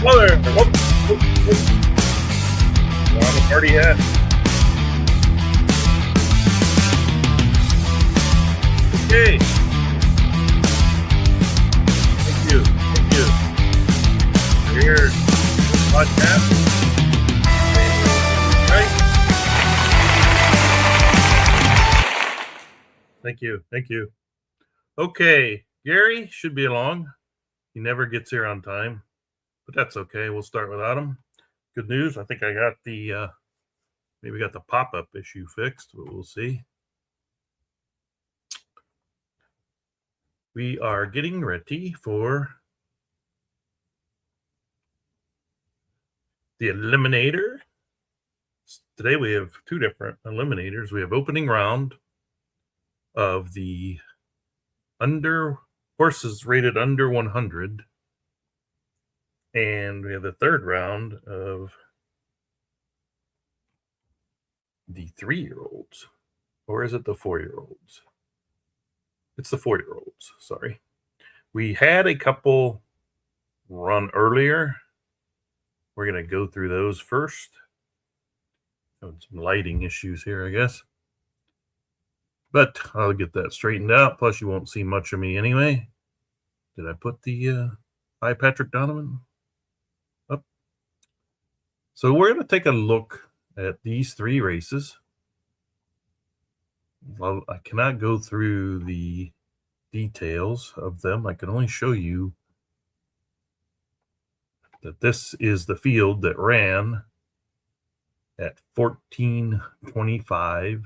Hello there. Whoop, whoop, whoop. On the party hat. Okay. Thank you. Thank you. We're here. Podcast. Right. Thank you. Thank you. Okay. Gary should be along. He never gets here on time, but that's okay. We'll start without him. Good news. I think I got the maybe got the pop-up issue fixed, but we'll see. We are getting ready for the Eliminator. Today we have two different Eliminators. We have opening round of the horses rated under 100. And we have the third round of the 3-year-olds. Or is it the 4-year-olds? It's the 4-year-olds, sorry. We had a couple run earlier. We're going to go through those first. Some lighting issues here, I guess. But I'll get that straightened out. Plus, you won't see much of me anyway. Did I put the Hi, Patrick Donovan up? So we're going to take a look at these three races. Well, I cannot go through the details of them. I can only show you that this is the field that ran at 14:25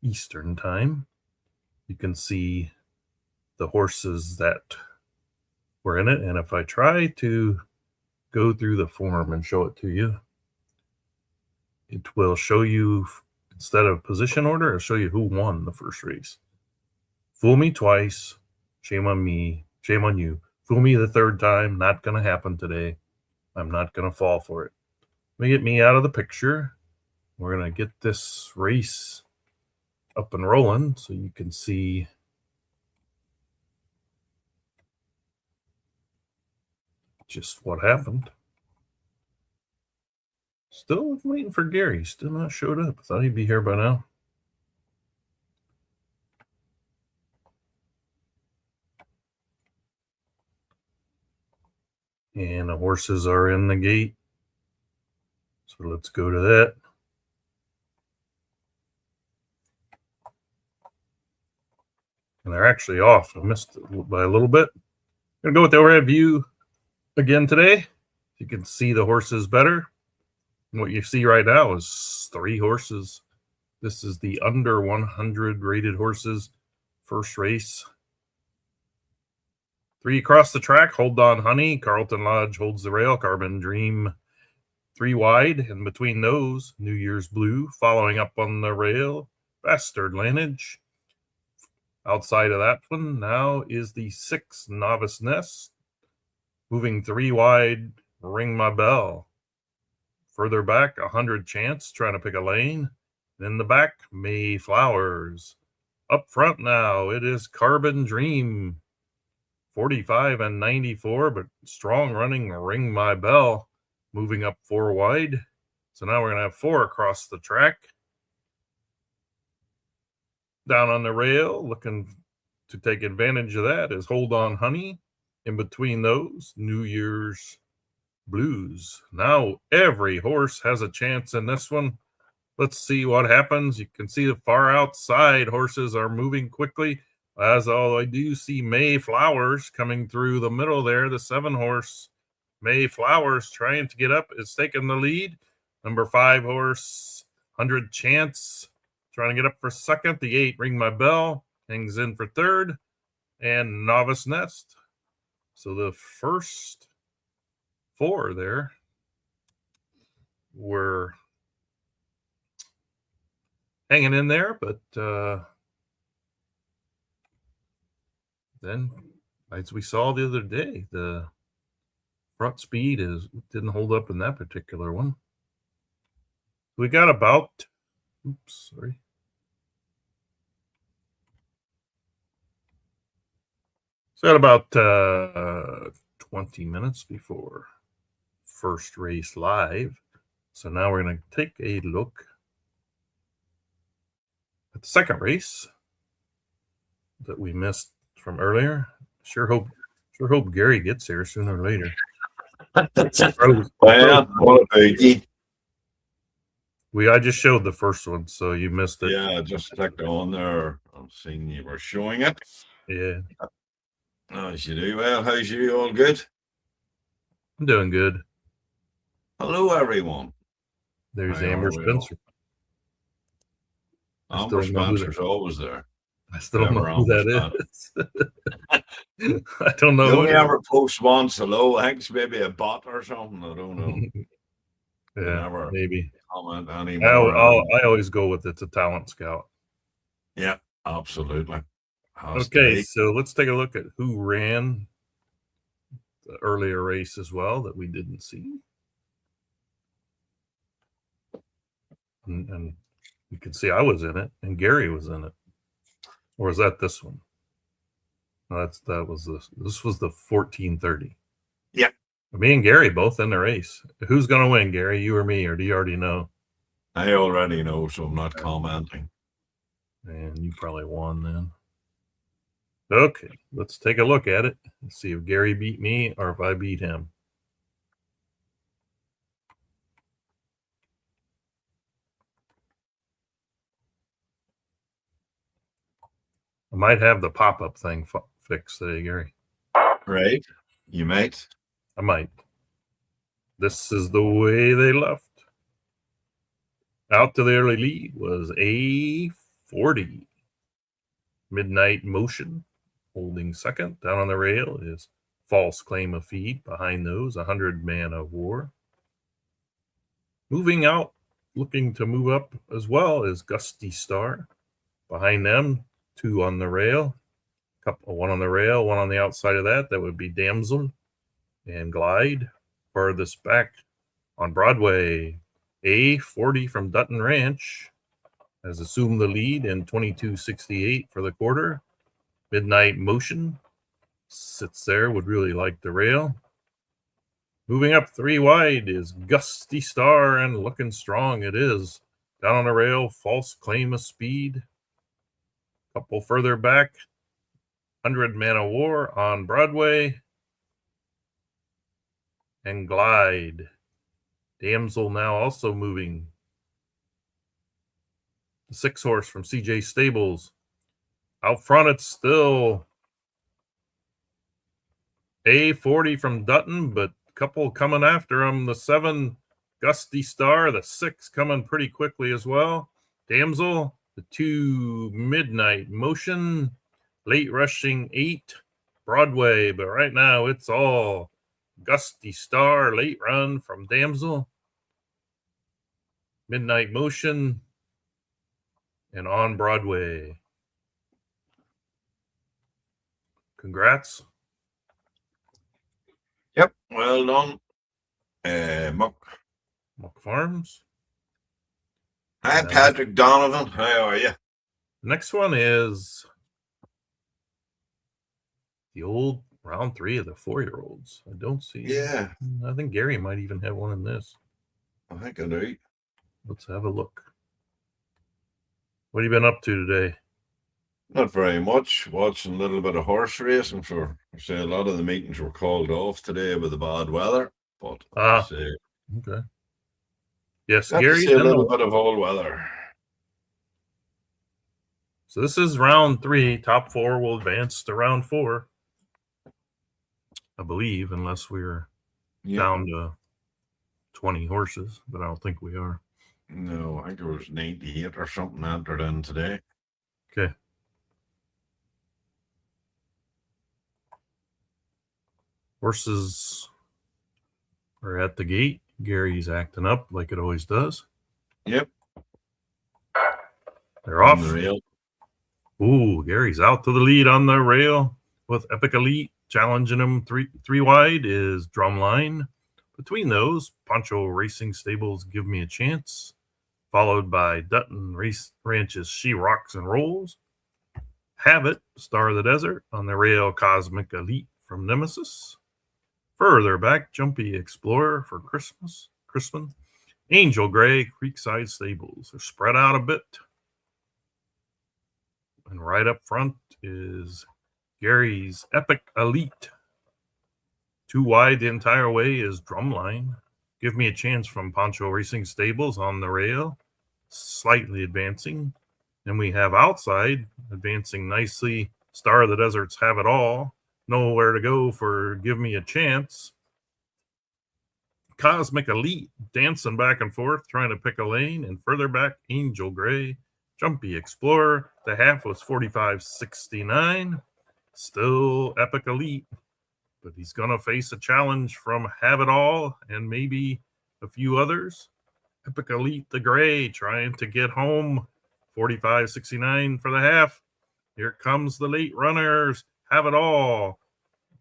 Eastern time. You can see the horses that were in it. And if I try to go through the form and show it to you, it will show you, instead of position order, it'll show you who won the first race. Fool me twice, shame on me, shame on you. Fool me the third time, not going to happen today. I'm not going to fall for it. Let me get me out of the picture. We're going to get this race up and rolling so you can see just what happened. Still waiting for Gary. Still not showed up. I thought he'd be here by now. And the horses are in the gate. So let's go to that. And they're actually off. I missed it by a little bit. I'm going to go with the overhead view again today. You can see the horses better. And what you see right now is 3 horses. This is the under 100 rated horses first race. 3 across the track. Hold On Honey. Carlton Lodge holds the rail. Carbon Dream 3 wide. And between those, New Year's Blue following up on the rail. Bastard Lanage. Outside of that one now is the 6 Novice Nest. Moving 3 wide, Ring My Bell. Further back, 100 Chance, trying to pick a lane. In the back, Mayflowers. Up front now, it is Carbon Dream. 45 and 94, but strong running Ring My Bell. Moving up 4 wide. So now we're going to have 4 across the track. Down on the rail, looking to take advantage of that, is Hold On Honey. In between those, New Year's Blues. Now every horse has a chance in this one. Let's see what happens. You can see the far outside horses are moving quickly. As all I do see Mayflowers coming through the middle there. The 7 horse Mayflowers trying to get up is taking the lead. Number 5 horse 100 Chance trying to get up for second. The 8 Ring My Bell hangs in for third. And Novice Nest. So the first 4 there were hanging in there, but then, as we saw the other day, the front speed didn't hold up in that particular one. We got about, So got about 20 minutes before first race live. So now we're going to take a look at the second race that we missed from earlier. Sure hope Gary gets here sooner or later. Well, what about you? I just showed the first one, so you missed it. Yeah, I just clicked on there. I'm seeing you were showing it. Yeah. As you do. Well, how's you? All good? I'm doing good. Hello, everyone. There's How Amber are we Spencer. Amber Spencer's always there. I still don't know who that is. I don't know. You only ever post once. Hello, I think it's maybe a bot or something. I don't know. Yeah, never maybe comment anymore. I always go with it's a talent scout. Yeah, absolutely. Okay, so let's take a look at who ran the earlier race as well that we didn't see. And you can see I was in it and Gary was in it. Or is that this one? No, this was the 1430. Yeah. Me and Gary both in the race. Who's going to win, Gary? You or me, or do you already know? I already know, so I'm not commenting. And you probably won then. Okay, let's take a look at it and see if Gary beat me or if I beat him. I might have the pop-up thing fixed today, Gary. Right. You might. I might. This is the way they left. Out to the early lead was A40. Midnight Motion holding second. Down on the rail is False Claim of Feed. Behind those, 100 Man of War. Moving out, looking to move up as well is Gusty Star. Behind them, 2 on the rail. One on the rail, 1 on the outside of that. That would be Damsel and Glide. Farthest back on Broadway, A40 from Dutton Ranch has assumed the lead in 22.68 for the quarter. Midnight Motion sits there, would really like the rail. Moving up 3 wide is Gusty Star, and looking strong it is. Down on the rail, False Claim of Speed. Couple further back, 100 Man of War on Broadway. And Glide. Damsel now also moving. The 6 horse from CJ Stables. Out front, it's still A40 from Dutton, but a couple coming after him. The 7, Gusty Star. The 6 coming pretty quickly as well. Damsel. The 2, Midnight Motion. Late rushing 8, Broadway. But right now, it's all Gusty Star. Late run from Damsel. Midnight Motion. And on Broadway. Congrats. Yep, well done. Muck Farms. Hi, Patrick Donovan. How are you? Next one is the old round 3 of the 4-year-olds. I don't see. Yeah. I think Gary might even have one in this. I think I do. Let's have a look. What have you been up to today? Not very much. Watching a little bit of horse racing. For say a lot of the meetings were called off today with the bad weather. But okay. Yes, Gary's a little bit of all weather. So this is round 3. Top 4 will advance to round 4. I believe, unless we're down to 20 horses, but I don't think we are. No, I think there was 98 or something entered in today. Okay. Horses are at the gate. Gary's acting up like it always does. Yep. They're off. The rail. Ooh, Gary's out to the lead on the rail with Epic Elite. Challenging him 3 wide is Drumline. Between those, Poncho Racing Stables Give Me a Chance, followed by Dutton Ranch's She Rocks and Rolls. Have It, Star of the Desert, on the rail Cosmic Elite from Nemesis. Further back, Jumpy Explorer for Crispin. Angel Gray, Creekside Stables. They're spread out a bit. And right up front is Gary's Epic Elite. Too wide the entire way is Drumline. Give Me a Chance from Poncho Racing Stables on the rail. Slightly advancing. And we have outside, advancing nicely, Star of the Deserts Have It All. Nowhere to Go for Give Me a Chance. Cosmic Elite dancing back and forth, trying to pick a lane. And further back, Angel Gray. Jumpy Explorer. The half was 45.69. Still Epic Elite. But he's going to face a challenge from Have It All and maybe a few others. Epic Elite, the Gray, trying to get home. 45.69 for the half. Here comes the late runners. Have It All.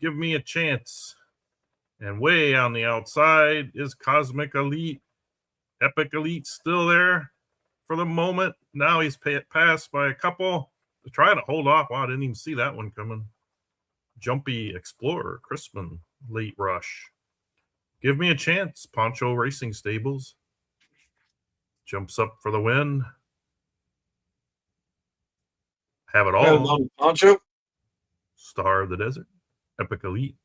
Give Me a Chance. And way on the outside is Cosmic Elite. Epic Elite still there for the moment. Now he's passed by a couple. They're trying to hold off. Wow, I didn't even see that one coming. Jumpy Explorer, Crispin, late rush. Give Me a Chance, Poncho Racing Stables. Jumps up for the win. Have It All. Well done, Poncho. Star of the Desert. Epic Elite.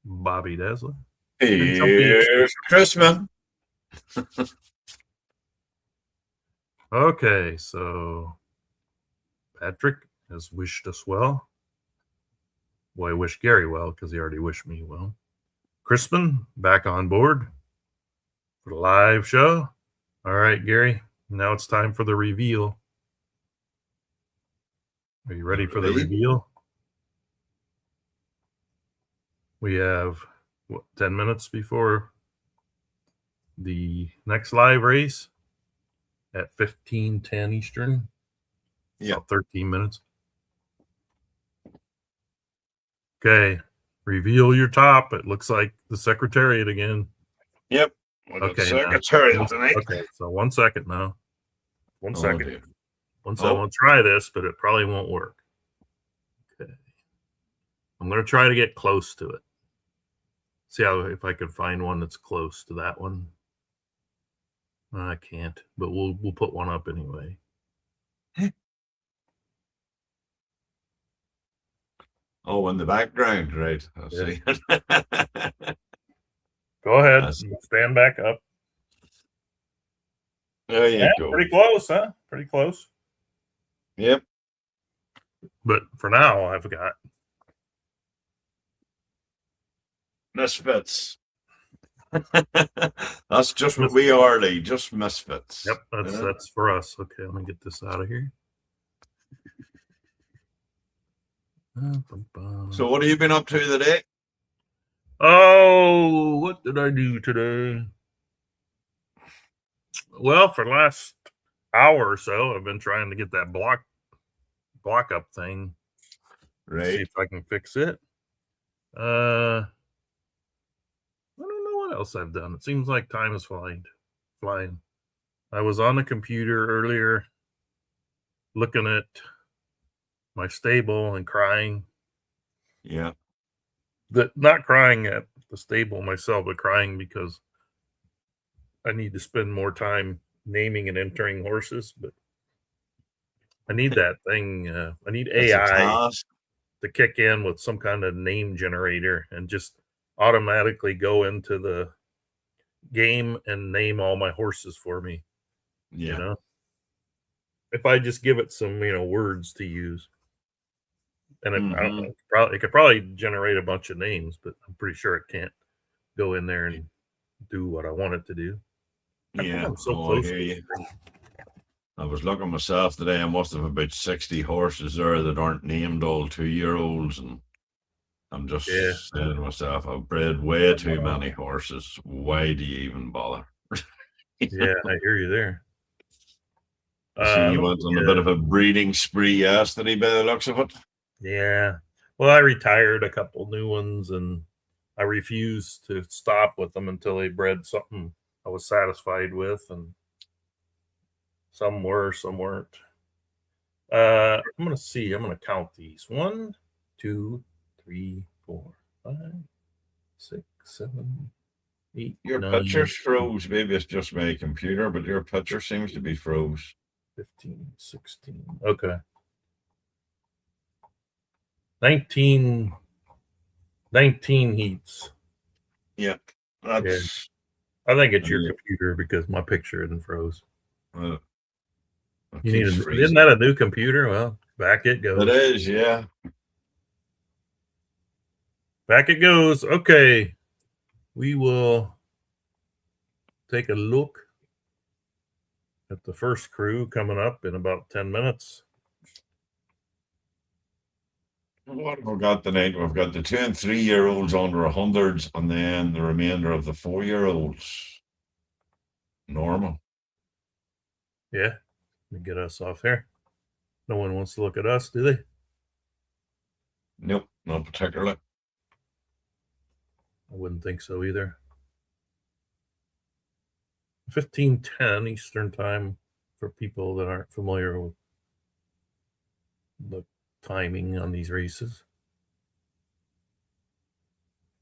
Bobby Dazzler. Here's Crispin. Okay, so Patrick has wished us well. Well, I wish Gary well because he already wished me well. Crispin, back on board for the live show. All right, Gary, now it's time for the reveal. Are you ready for the reveal? We have, 10 minutes before the next live race at 15:10 Eastern. Yeah. About 13 minutes. Okay. Reveal your top. It looks like the Secretariat again. Yep. Okay. Secretariat tonight. Okay. So 1 second now. 1 second. Dear. Once I will try this, but it probably won't work. Okay. I'm going to try to get close to it. See if I can find one that's close to that one. I can't, but we'll put one up anyway. Oh, in the background, right? I see. Go ahead. Stand back up. There you go. Pretty close, huh? Pretty close. Yep. But for now, I've got Misfits. That's just what we are, Lee. Just misfits. Yep, that's for us. Okay, let me get this out of here. So what have you been up to today? Oh, what did I do today? Well, for the last hour or so, I've been trying to get that block up thing. Right. See if I can fix it. I don't know what else I've done. It seems like time is flying. I was on the computer earlier looking at my stable and crying. Yeah. Not crying at the stable myself, but crying because I need to spend more time naming and entering horses. But I need that thing. I need AI to kick in with some kind of name generator and just automatically go into the game and name all my horses for me. Yeah. You know, if I just give it some, words to use, and I don't know, it could probably generate a bunch of names, but I'm pretty sure it can't go in there and do what I want it to do. Yeah. I'm so close. I hear you. I was looking myself today. I must have about 60 horses there that aren't named, all 2-year-olds, and I'm just saying to myself, I've bred way too many horses. Why do you even bother? Yeah, I hear you there. See, he went on a bit of a breeding spree yesterday by the looks of it. Yeah. Well, I retired a couple new ones, and I refused to stop with them until they bred something I was satisfied with, and some were, some weren't. I'm going to see. I'm going to count these. 1, 2, 3, 4, 5, 6, 7, 8, Your 9, picture's froze. Maybe it's just my computer, but your picture seems to be froze. 15, 16. Okay. 19 heats. Yeah, that's. I think it's your computer because my picture isn't froze. You need isn't that a new computer? Well, back it goes. It is, yeah. Back it goes. Okay. We will take a look at the first crew coming up in about 10 minutes. What have we got tonight? We've got the 2 and 3 year olds under 100s, and then the remainder of the 4 year olds. Normal. Yeah. Let me get us off here. No one wants to look at us, do they? Nope, not particularly. I wouldn't think so either. 15:10 Eastern time for people that aren't familiar with the timing on these races.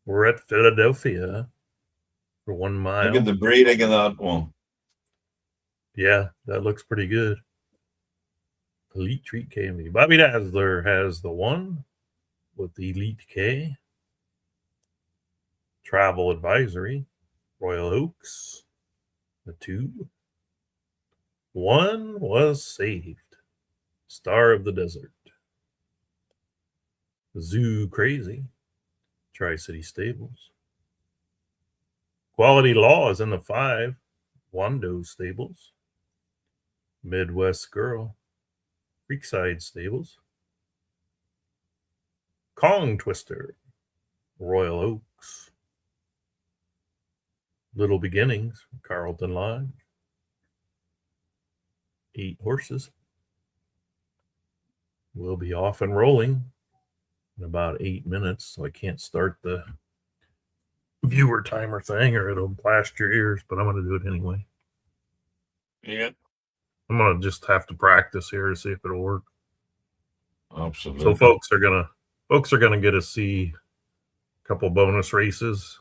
We're at Philadelphia for 1 mile. Look at the breeding of that one. Yeah, that looks pretty good. Elite Treat KMV. Bobby Dazzler has the 1 with the Elite K. Travel Advisory. Royal Oaks. The 2. 1 was saved. Star of the Desert. Zoo Crazy. Tri-City Stables. Quality Law is in the 5. Wando Stables. Midwest Girl. Creekside Stables. Kong Twister. Royal Oaks. Little Beginnings. Carlton Lodge. 8 horses. We'll be off and rolling in about 8 minutes, so I can't start the viewer timer thing or it'll blast your ears, but I'm going to do it anyway. Yeah. I'm going to just have to practice here to see if it'll work. Absolutely. So folks are going to get to see a couple bonus races,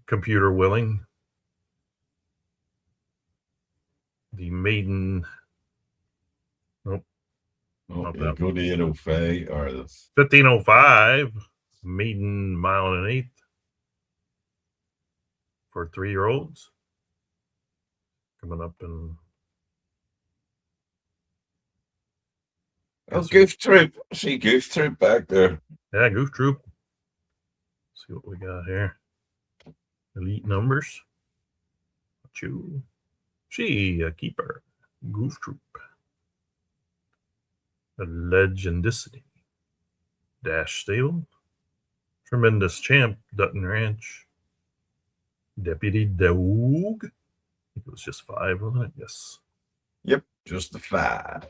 computer willing. The maiden. Nope. Not that. Go to 805 or the 15:05 maiden 1 1/8 for 3-year-olds. Coming up in. Oh, Goof Troop. I see Goof Troop back there. Yeah, Goof Troop. Let's see what we got here. Elite numbers. Chew. She a keeper. Goof Troop. A Legendicity. Dash Stable. Tremendous Champ. Dutton Ranch. Deputy Dog. I think it was just 5, wasn't it? Yes. Yep, just the 5. A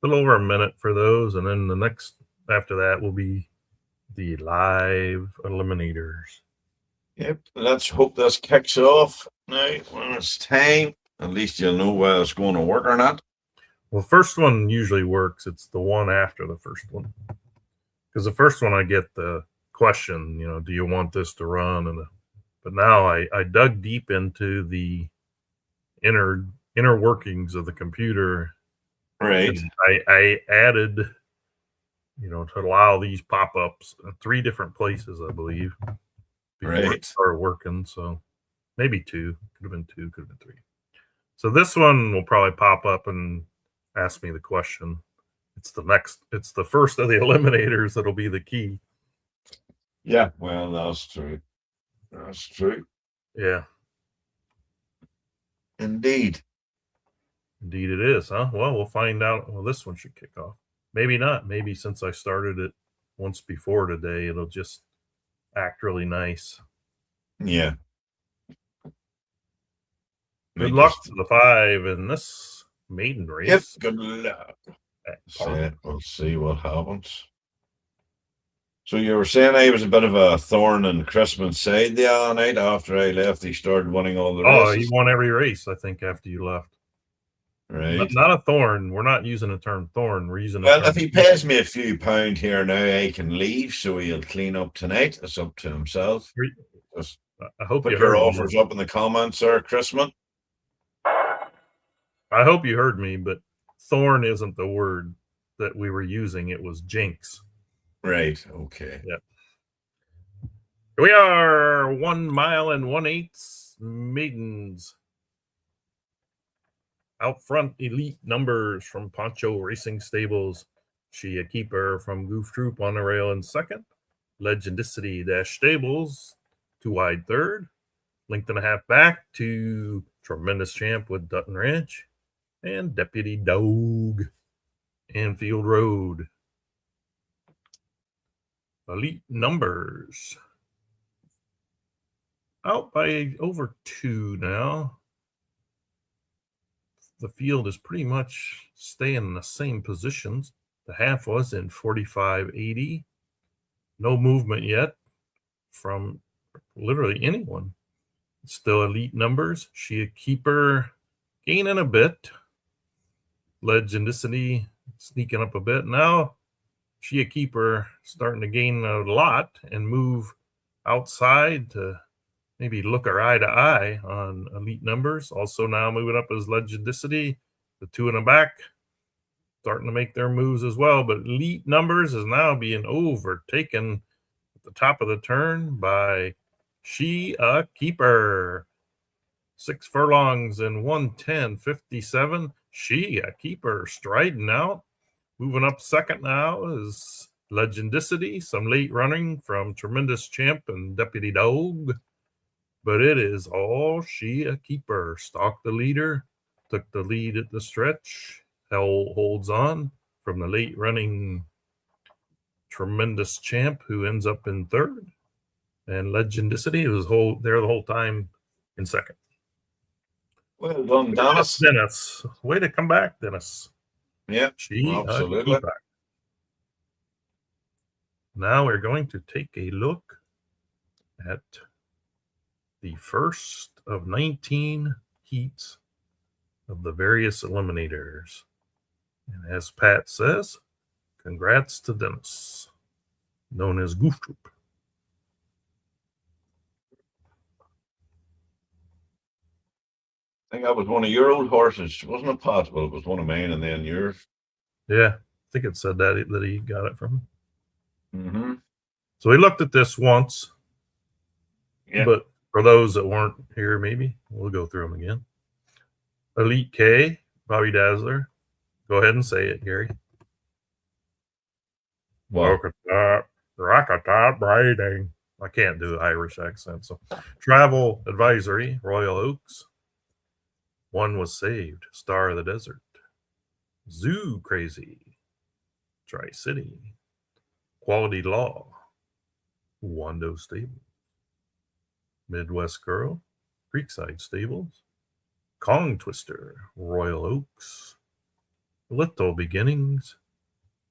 little over a minute for those, and then the next after that will be the live eliminators. Yep, let's hope this kicks off now when it's time. At least you'll know whether it's going to work or not. Well, the first one usually works. It's the one after the first one. Because the first one I get the question, do you want this to run? But now I dug deep into the inner workings of the computer. Right. I added, to allow these pop-ups in 3 different places, I believe, before it started working. So maybe 2. Could have been 2, could have been 3. So this one will probably pop up and ask me the question. It's the first of the eliminators that'll be the key. Yeah, well, that's true. That's true. Yeah. Indeed. Indeed it is, huh? Well, we'll find out. Well, this one should kick off. Maybe not. Maybe since I started it once before today, it'll just act really nice. Yeah. Good luck to the 5 in this maiden race. Yep, good luck. We'll see what happens. So you were saying I was a bit of a thorn in Christmas side the other night after I left. He started winning all the races. Oh, he won every race, I think, after you left. Right. Not a thorn. We're not using the term thorn. We're using the Well, term if he pays me a few pound here now, I can leave, so he'll clean up tonight. It's up to himself. Just I hope put you your heard me. offers up in the comments there, Chrisman. I hope you heard me, but thorn isn't the word that we were using. It was jinx. Right. Okay. Yeah. Here we are, 1 mile and 1/8 maidens. Out front, elite numbers from Poncho Racing Stables. She a keeper from Goof Troop on the rail in second. Legendicity Dash Stables, 2 wide third. Length and a half back to Tremendous Champ with Dutton Ranch. And Deputy Dog, Anfield Road. Elite numbers. Out by over 2 now. The field is pretty much staying in the same positions. The half was in 45.80. No movement yet from literally anyone. Still elite numbers. She a keeper, gaining a bit. Legendicity sneaking up a bit. Now she a keeper starting to gain a lot and move outside to maybe look her eye to eye on elite numbers. Also now moving up is Legendicity. The 2 in the back starting to make their moves as well. But elite numbers is now being overtaken at the top of the turn by She a Keeper. 6 furlongs and 1:10.57. She a Keeper striding out. Moving up second now is Legendicity. Some late running from Tremendous Champ and Deputy Dog. But it is all She a Keeper. Stalked the leader. Took the lead at the stretch. Holds on from the late running Tremendous Champ, who ends up in third. And Legendicity was there the whole time in second. Well done, Dennis. Dennis. Way to come back, Dennis. Yeah, She absolutely. a keeper. Now we're going to take a look at the first of 19 heats of the various Eliminators. And as Pat says, congrats to Dennis, known as Goof Troop. I think that was one of your old horses, wasn't it, Pat? Well, it was one of mine and then yours. Yeah, I think it said that he got it from him. Mm-hmm. So we looked at this once. Yeah. But for those that weren't here, maybe we'll go through them again. Elite K, Bobby Dazzler. Go ahead and say it, Gary. Rocket-top riding. I can't do Irish accent. So, Travel Advisory, Royal Oaks. One Was Saved, Star of the Desert. Zoo Crazy, Tri-City. Quality Law, Wando Stable. Midwest Girl, Creekside Stables. Kong Twister, Royal Oaks. Little Beginnings,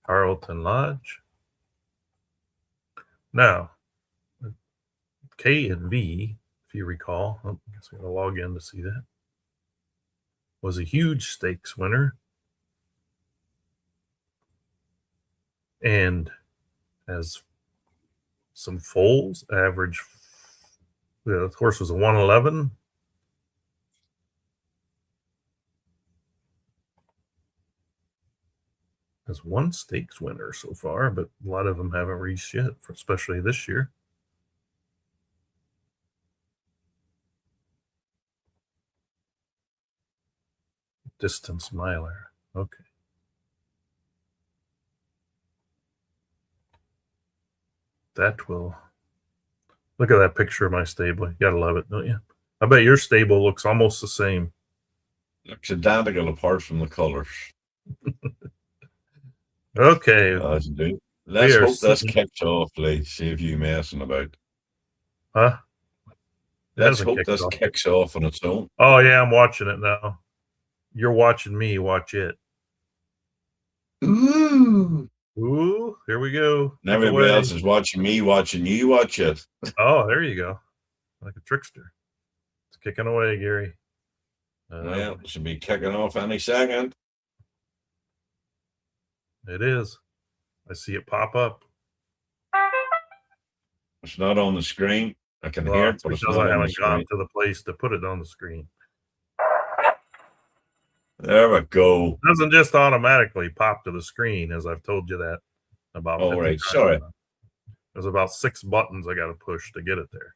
Carlton Lodge. Now, K and V, if you recall, I guess I'm going to log in to see that, was a huge stakes winner. And has some foals, average. The horse was a 111. Has one stakes winner so far, but a lot of them haven't reached yet, especially this year. Distance miler. Okay. That will. Look at that picture of my stable. You gotta love it, don't you? I bet your stable looks almost the same. Looks identical apart from the colors. Okay. Let's hope this kicks off, like, save you messing about. Huh? Let's hope this kicks off on its own. Oh, yeah, I'm watching it now. You're watching me watch it. Ooh. Ooh, here we go. And everybody else is watching me watching you watch it. Oh, there you go. Like a trickster. It's kicking away, Gary. Well, it should be kicking off any second. It is. I see it pop up. It's not on the screen. I can hear it, but it's because not I on the haven't gotten screen. to the place to put it on the screen. There we go. It doesn't just automatically pop to the screen, as I've told you that about 50 right. times. Sorry. There's about 6 buttons I got to push to get it there.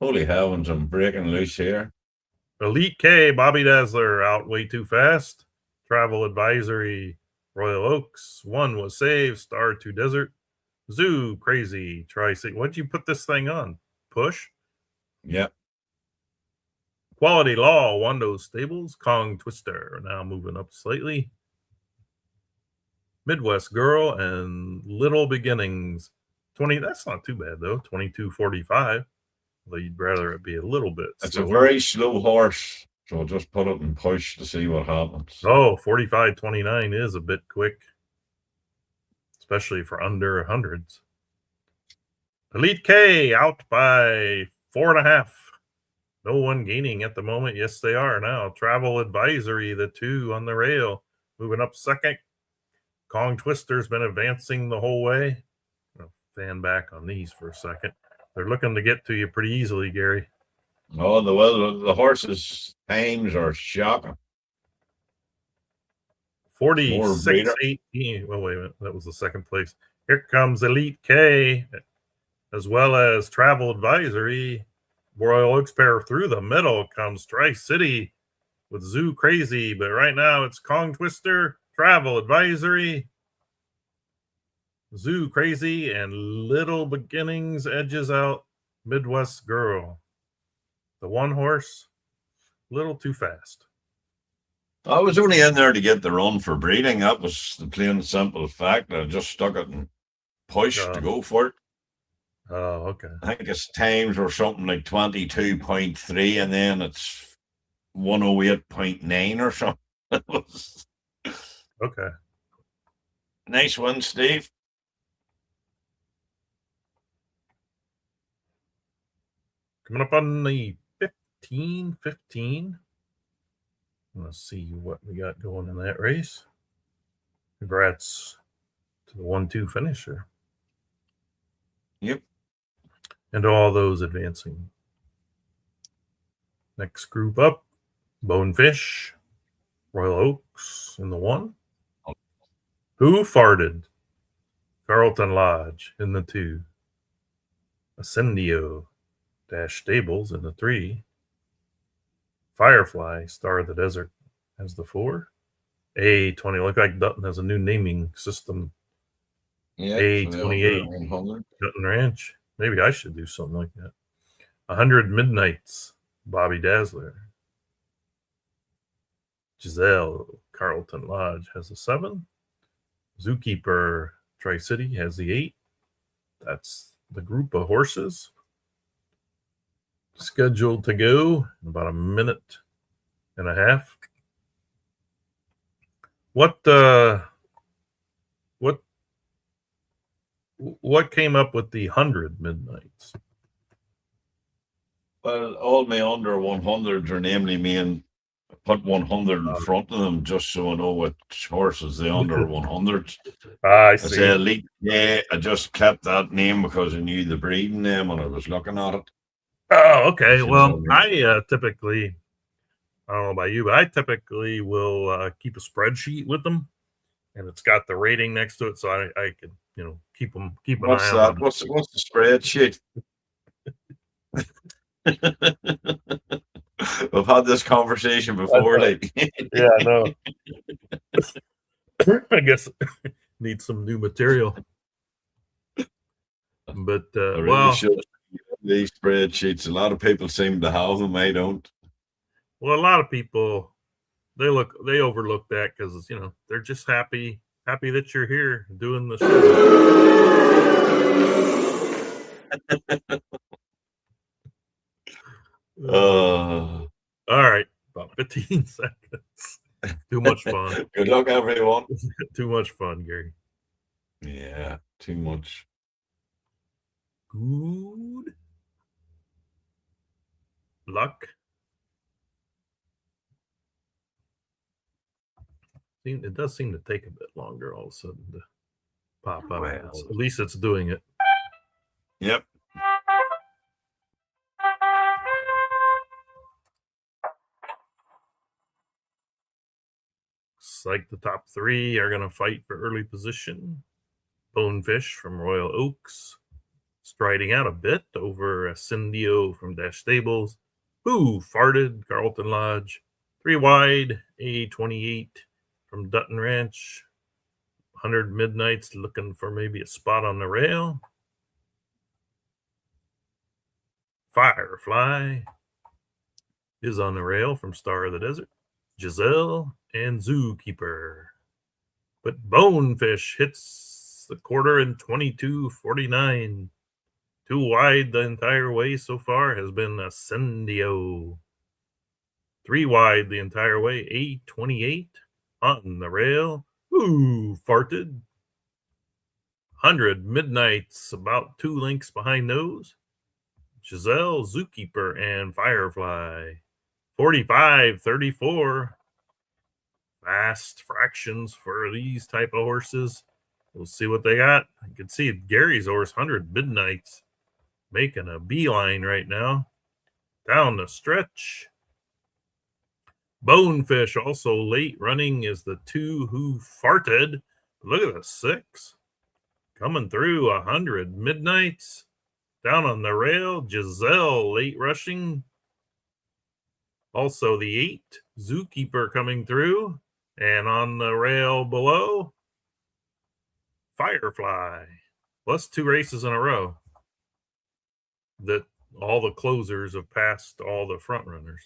Holy heavens, I'm breaking loose here. Elite K, Bobby Dazzler out way too fast. Travel Advisory, Royal Oaks. 1 was saved. Star 2 Desert. Zoo, Crazy, Tri-City. What'd you put this thing on? Push? Yep. Quality Law, Wando Stables. Kong Twister, now moving up slightly. Midwest Girl and Little Beginnings. 20, that's not too bad though. 22.45. Though you'd rather it be a little bit It's slower. a very slow horse, so I'll just put it in push to see what happens. Oh, 45.29 is a bit quick, especially for under hundreds. Elite K out by 4.5. No one gaining at the moment. Yes, they are now. Travel Advisory, the 2 on the rail, moving up second. Kong Twister's been advancing the whole way. I'll fan back on these for a second. They're looking to get to you pretty easily, Gary. Oh, the horses' times are shocking. 46.18. Well, wait a minute. That was the second place. Here comes Elite K, as well as Travel Advisory. Royal Oaks pair through the middle comes Tri-City with Zoo Crazy. But right now it's Kong Twister, Travel Advisory, Zoo Crazy, and Little Beginnings edges out Midwest Girl. The 1 horse, a little too fast. I was only in there to get the run for breeding. That was the plain and simple fact. I just stuck it and pushed to go for it. Oh, okay. I think its times were something like 22.3, and then it's 108.9 or something. Okay. Nice one, Steve. Coming up on the 15. Let's see what we got going in that race. Congrats to the 1-2 finisher. Yep. And all those advancing. Next group up, Bonefish, Royal Oaks in the 1. Who Farted? Carlton Lodge in the 2. Ascendio Dash Stables in the 3. Firefly, Star of the Desert as the 4. A20, look like Dutton has a new naming system. Yeah, A28, Dutton Ranch. Maybe I should do something like that. 100 Midnights, Bobby Dazzler. Giselle, Carlton Lodge has a 7. Zookeeper, Tri-City has the 8. That's the group of horses scheduled to go in about a minute and a half. What came up with the 100 Midnights? Well, all my under 100s are namely me, and put 100 in front of them just so I know which horse is the under 100s. I see. Say Elite. Yeah, I just kept that name because I knew the breeding name when I was looking at it. Oh, okay. Well, I typically, I don't know about you, but I typically will keep a spreadsheet with them, and it's got the rating next to it, so I can, keep an eye on them. What's the spreadsheet? We've had this conversation before, like. Yeah, I know. I guess need some new material. But I really should. These spreadsheets, a lot of people seem to have them. I don't. Well, a lot of people they overlook that because they're just happy that you're here doing the show. All right, about 15 seconds. Too much fun. Good luck, everyone. Too much fun, Gary. Yeah, too much. Good luck. It does seem to take a bit longer all of a sudden to pop up. Well. At least it's doing it. Yep. Looks like the top three are going to fight for early position. Bonefish from Royal Oaks striding out a bit over Ascendio from Dash Stables. Who farted? Carlton Lodge. 3 wide, A28 from Dutton Ranch. 100 Midnights looking for maybe a spot on the rail. Firefly is on the rail from Star of the Desert. Giselle and Zookeeper. But Bonefish hits the quarter in 22:49. 2 wide the entire way so far has been Ascendio. 3 wide the entire way, A28 on the rail. Ooh, farted. 100 Midnights about 2 lengths behind those. Giselle, Zookeeper, and Firefly. 45-34. Fast fractions for these type of horses. We'll see what they got. I can see Gary's horse, 100 Midnights, making a beeline right now. Down the stretch. Bonefish also late running is the 2 who farted. Look at the 6. Coming through 100 Midnights. Down on the rail, Giselle late rushing. Also the 8, Zookeeper coming through. And on the rail below, Firefly. Plus 2 races in a row that all the closers have passed all the front runners.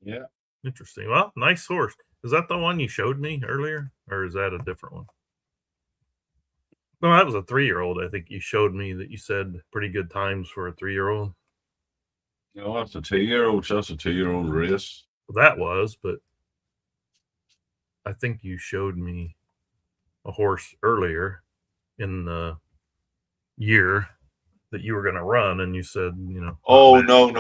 Yeah. Interesting. Well, nice horse. Is that the one you showed me earlier? Or is that a different one? No, that was a 3-year-old. I think you showed me that you said pretty good times for a 3-year-old. No, that's a 2-year-old. That's a 2-year-old race. Well, that was, but I think you showed me a horse earlier in the year that you were going to run, and you said, Oh, no.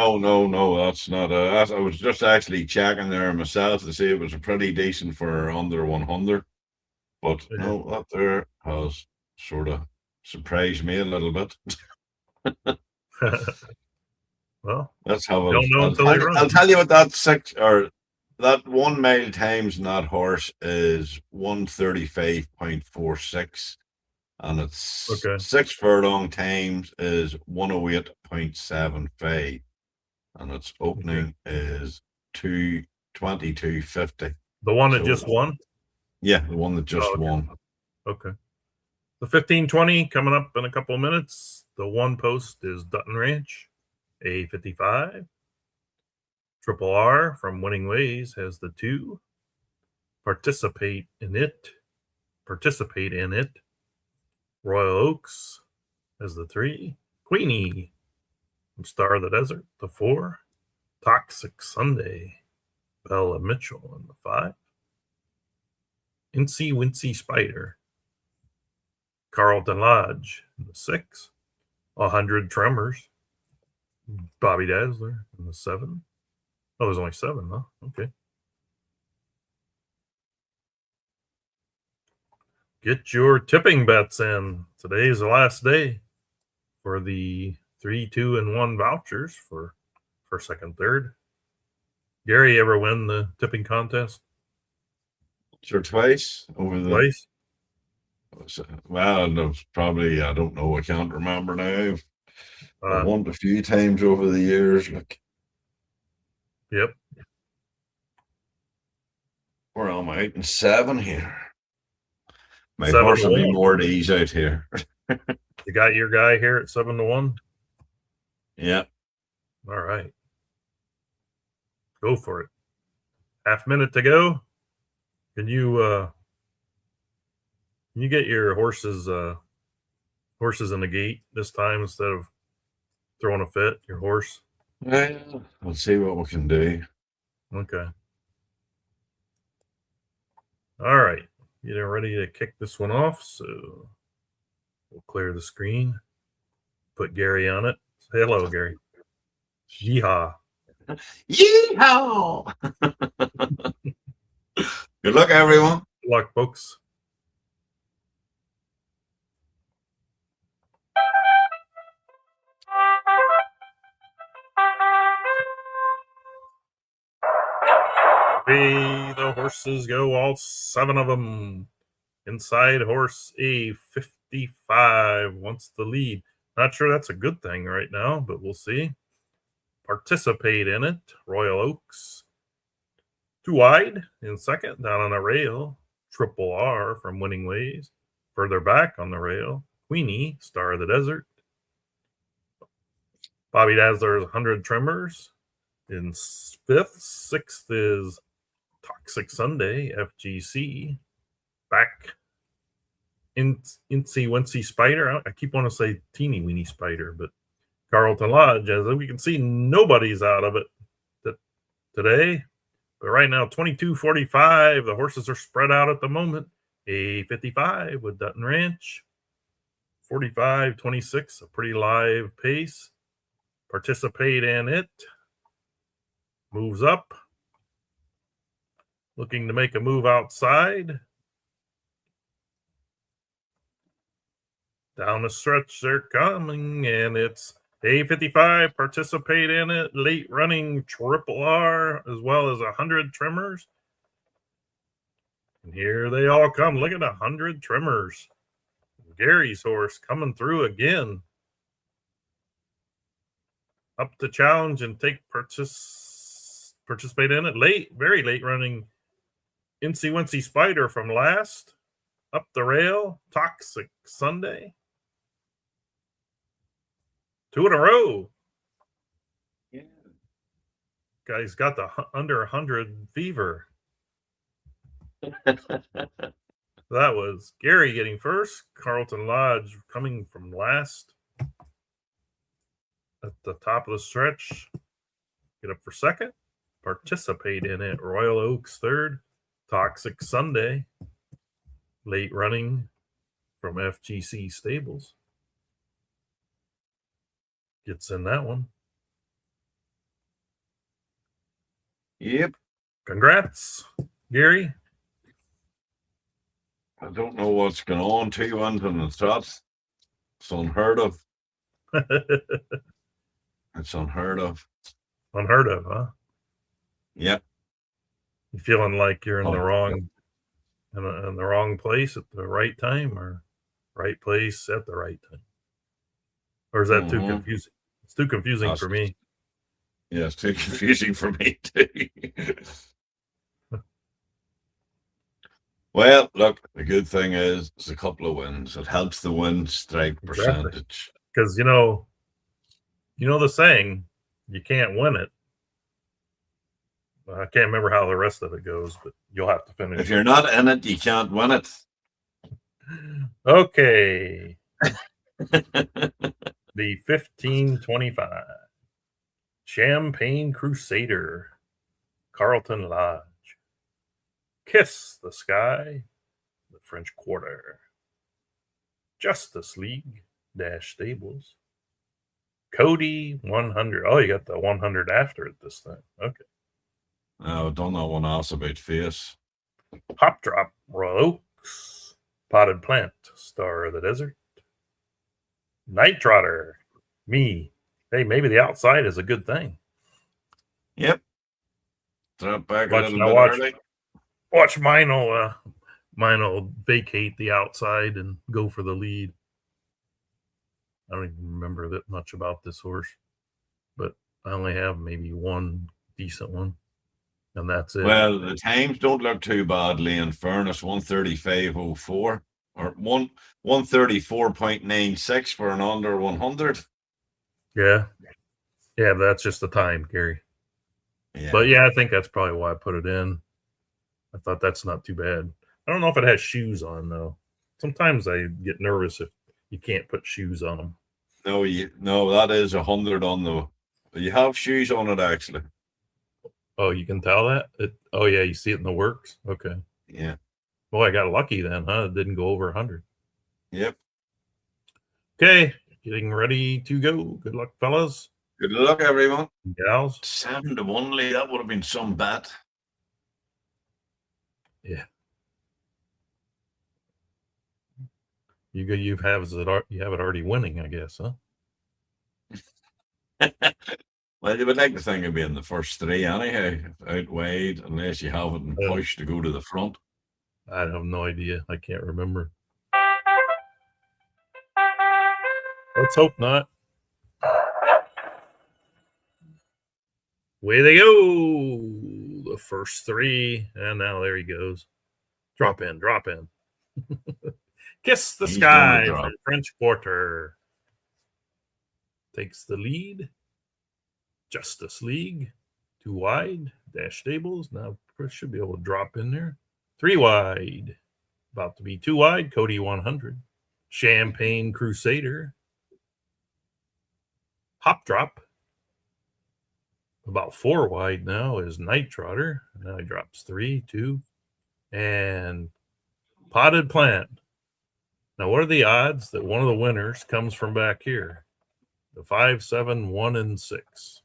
That's not I was just actually checking there myself to see it was a pretty decent for under 100. But yeah. no, that there has sort of surprised me a little bit. Well, let's have don't know until they run. I'll tell you what that 1 mile times in that horse is 135.46, and it's 6 furlong times is 108.75, and its opening is 222.50. The one that just won? Yeah, the one that just won. Okay. The 1520 coming up in a couple of minutes. The 1 post is Dutton Ranch, A55. Triple R from Winning Ways has the 2. Participate in it. Royal Oaks has the 3. Queenie from Star of the Desert, the 4. Toxic Sunday, Bella Mitchell in the 5. Incy Wincy Spider, Carlton Lodge in the 6. 100 Tremors, Bobby Dazzler in the 7. Oh, there's only 7, huh? Okay. Get your tipping bets in. Today's the last day for the 3, 2, and 1 vouchers for first, second, third. Gary, ever win the tipping contest? Sure, twice over Twice? Well, probably, I don't know. I can't remember now. I've won a few times over the years. Yep. Where am I? 8-7 here. My horse will be more at ease out here. You got your guy here at 7-1? Yeah. All right. Go for it. Half minute to go. Can you get your horses in the gate this time instead of throwing a fit, your horse? Well, we'll see what we can do. Okay. All right. Getting ready to kick this one off, so we'll clear the screen. Put Gary on it. Say hello, Gary. Yeehaw. Yeehaw! Good luck, everyone. luck, folks. Away the horses go, all 7 of them. Inside horse A55 wants the lead. Not sure that's a good thing right now, but we'll see. Participate in it. Royal Oaks. 2 wide in second, down on a rail. Triple R from Winning Ways. Further back on the rail. Queenie, Star of the Desert. Bobby Dazzler's 100 Tremors. In 5th. 6th is Toxic Sunday, FGC. Back Incy Wincy Spider. I keep wanting to say Teeny Weeny Spider, but Carlton Lodge, as we can see, nobody's out of it today. But right now, 22:45. The horses are spread out at the moment. A55 with Dutton Ranch. 45:26, a pretty live pace. Participate in it. Moves up. Looking to make a move outside. Down the stretch, they're coming, and it's A55. Participate in it. Late running Triple R, as well as 100 Tremors. And here they all come. Look at 100 Tremors. Gary's horse coming through again. Up to challenge and take participate in it. Late, very late running Incy Wincy Spider from last. Up the rail, Toxic Sunday. 2 in a row. Yeah. Guy's got the under 100 fever. That was Gary getting first. Carlton Lodge coming from last. At the top of the stretch. Get up for second. Participate in it. Royal Oaks third. Toxic Sunday. Late running from FGC Stables. Gets in that one. Yep. Congrats, Gary. I don't know what's going on. 2-1 from the top. It's unheard of. It's unheard of. Unheard of, huh? Yep. You feeling like you're in the wrong in the wrong place at the right time, or right place at the right time? Or is that too confusing? It's too confusing for me. Yeah, it's too confusing for me too. Well, look, the good thing is it's a couple of wins. It helps the win strike percentage. Because you know the saying, you can't win it. I can't remember how the rest of it goes, but you'll have to finish. If you're not in it, you can't win it. Okay. The 1525 Champagne Crusader, Carlton Lodge. Kiss the Sky, the French Quarter. Justice League Dash Stables. Cody 100. Oh, you got the 100 after it this time. Okay. I've done that one else about face. Hop Drop Royal Oaks. Potted Plant, Star of the Desert. Night Trotter, me. Hey, maybe the outside is a good thing. Yep. Drop back a little bit early. Watch mine'll vacate the outside and go for the lead. I don't even remember that much about this horse, but I only have maybe one decent one, and that's it. Well, the times don't look too badly. In fairness, 135.04 or 134.96 for an under 100. Yeah, but that's just the time, Gary. Yeah. But yeah, I think that's probably why I put it in. I thought that's not too bad. I don't know if it has shoes on though. Sometimes I get nervous if you can't put shoes on them. No, that is 100 on the. You have shoes on it actually. Oh, you can tell that? Oh yeah, you see it in the works. Okay. Yeah. Boy, I got lucky then, huh? It didn't go over 100. Yep. Okay, getting ready to go. Good luck, fellas. Good luck, everyone. Gals. 7-1, Lee. That would have been some bet. Yeah. You have it already winning, I guess, huh? Well, you would like to think it'd be in the first three anyhow, out wide, unless you have it in push to go to the front. I have no idea. I can't remember. Let's hope not. Way they go. The first three. And now there he goes. Drop in. Kiss the He's Sky gonna from French Quarter. Takes the lead. Justice League. 2 wide. Dash Stables. Now Chris should be able to drop in there. 3 wide. About to be 2 wide. Cody 100. Champagne Crusader. Hop Drop. About 4 wide now is Night Trotter. Now he drops 3, 2. And Potted Plant. Now, what are the odds that one of the winners comes from back here? The 5, 7, 1, and 6.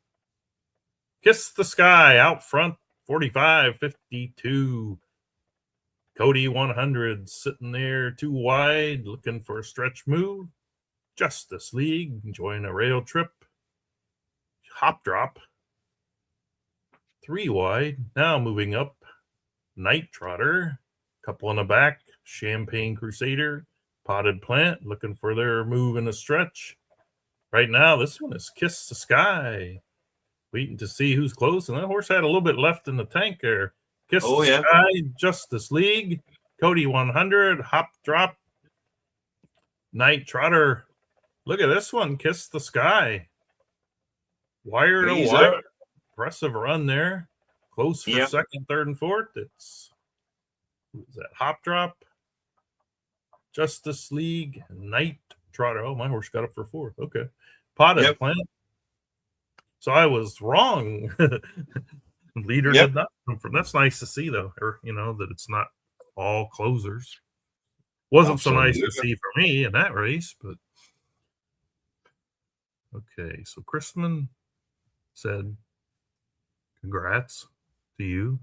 Kiss the Sky out front, 45, 52. Cody 100 sitting there 2 wide, looking for a stretch move. Justice League enjoying a rail trip. Hop Drop. 3 wide. Now moving up. Night Trotter. Couple in the back. Champagne Crusader. Potted Plant looking for their move in a stretch. Right now, this one is Kiss the Sky. Waiting to see who's close. And that horse had a little bit left in the tank there. Kiss the Sky, Justice League, Cody 100, Hop Drop, Night Trotter. Look at this one, Kiss the Sky. Wire to wire. Impressive run there. Close for second, third, and fourth. It's who's that? Hop Drop, Justice League, Night Trotter. Oh, my horse got up for fourth. Okay. Potted Plant. So I was wrong. Leader did not come from. That's nice to see, though. Or, that it's not all closers. Wasn't so nice to see for me in that race, but okay. So Chrisman said, "Congrats to you."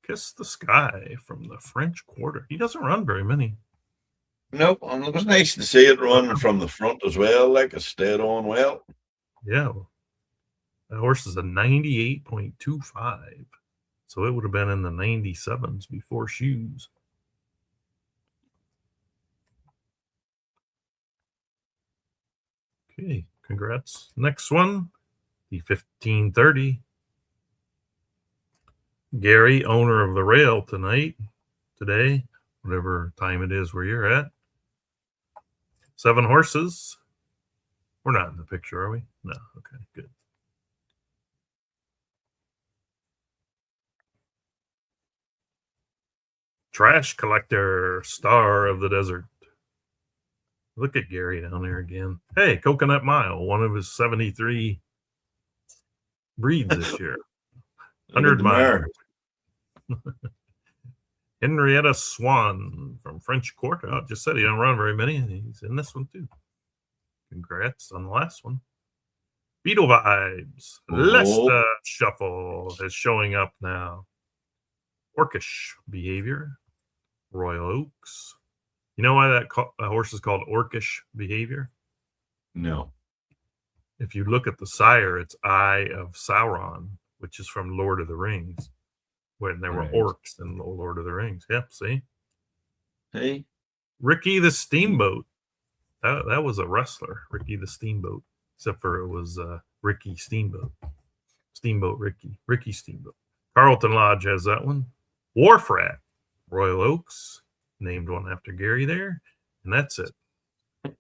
Kiss the Sky from the French Quarter. He doesn't run very many. Nope, and it was nice to see it running from the front as well. Like it stayed on well. Yeah, that horse is a 98.25, so it would have been in the 97s before shoes. Okay, congrats. Next one, the 1530. Gary, owner of the rail today, whatever time it is where you're at. 7 horses. We're not in the picture, are we? No. Okay, good. Trash Collector, Star of the Desert. Look at Gary down there again. Hey, Coconut Mile, one of his 73 breeds this year. 100 miles. Henrietta Swan from French Quarter. I just said he don't run very many, and he's in this one too. Congrats on the last one. Beetle Vibes. Leicester Shuffle is showing up now. Orcish Behavior. Royal Oaks. You know why that horse is called Orcish Behavior? No. If you look at the sire, it's Eye of Sauron, which is from Lord of the Rings, when there were orcs in the Lord of the Rings. Yep, see? Hey. Ricky the Steamboat. That was a wrestler, Ricky the Steamboat, except for it was Ricky Steamboat. Steamboat Ricky. Ricky Steamboat. Carlton Lodge has that one. Wharf Rat. Royal Oaks. Named one after Gary there. And that's it. That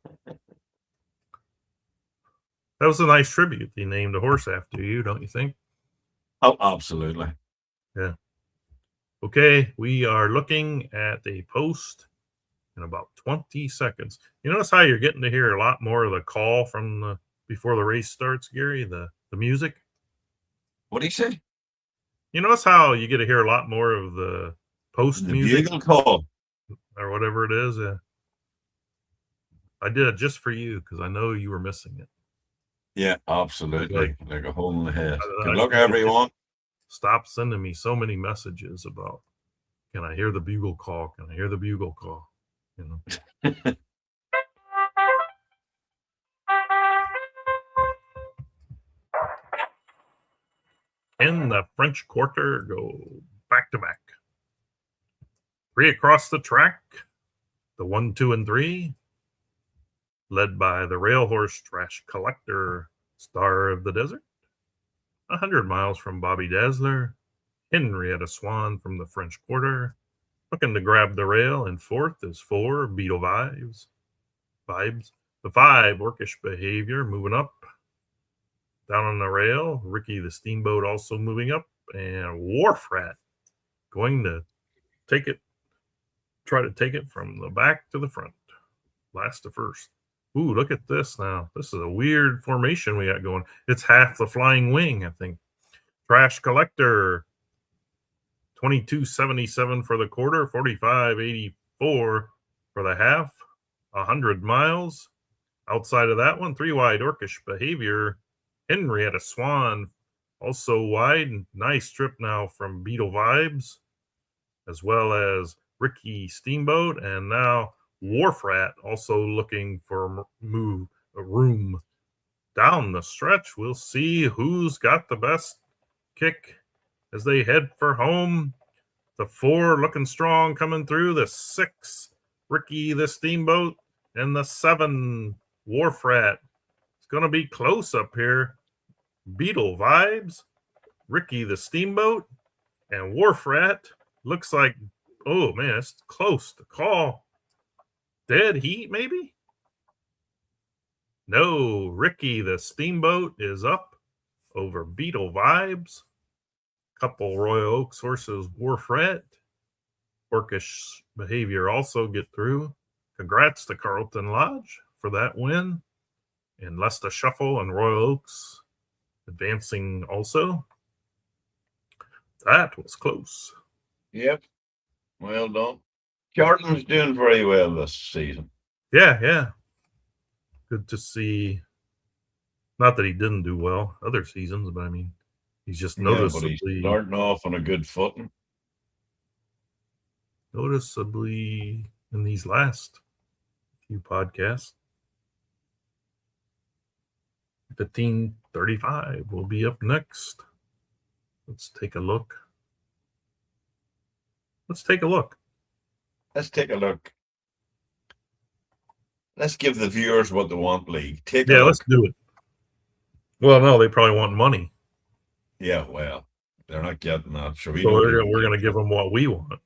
was a nice tribute. They named a horse after you, don't you think? Oh, absolutely. Yeah. Okay, we are looking at a post in about 20 seconds. You notice how you're getting to hear a lot more of the call from before the race starts, Gary, the music? What do you say? You notice how you get to hear a lot more of the post music? Bugle call. Or whatever it is. I did it just for you because I know you were missing it. Yeah, absolutely. Like a hole in the head. Good luck, everyone. Stop sending me so many messages about Can I hear the bugle call? Can I hear the bugle call? You know. In the French Quarter go back to back. 3 across the track. The 1, 2, and 3. Led by the rail horse Trash Collector, Star of the Desert. 100 miles from Bobby Dazzler. Henrietta Swan from the French Quarter. Looking to grab the rail. And 4th is 4, Beetle Vibes. The 5, Orcish Behavior, moving up. Down on the rail, Ricky the Steamboat also moving up. And Wharf Rat going to try to take it from the back to the front. Last to first. Ooh, look at this now. This is a weird formation we got going. It's half the flying wing, I think. Trash Collector, 22.77 for the quarter, 45.84 for the half, 100 miles. Outside of that one, 3 wide, Orcish Behavior. Henrietta Swan, also wide. Nice trip now from Beetle Vibes, as well as Ricky Steamboat, and now Wharf Rat also looking for room down the stretch. We'll see who's got the best kick as they head for home. The 4 looking strong coming through. The 6, Ricky the Steamboat, and the 7, Wharf Rat. It's going to be close up here. Beetle Vibes, Ricky the Steamboat, and Wharf Rat. Looks like, oh man, it's close to call. Dead heat, maybe? No, Ricky the Steamboat is up over Beetle Vibes. Couple Royal Oaks horses, Wharf Rat. Orcish Behavior also get through. Congrats to Carlton Lodge for that win. And Lesta Shuffle and Royal Oaks advancing also. That was close. Yep. Well done. Carlton's doing very well this season. Yeah. Good to see. Not that he didn't do well other seasons, but I mean, he's just noticeably but he's starting off on a good footing. Noticeably in these last few podcasts. 15:35 will be up next. Let's take a look. Let's take a look. Let's give the viewers what they want, League. Let's do it. Well, no, they probably want money. Yeah, well, they're not getting that. So we're going to give them what we want.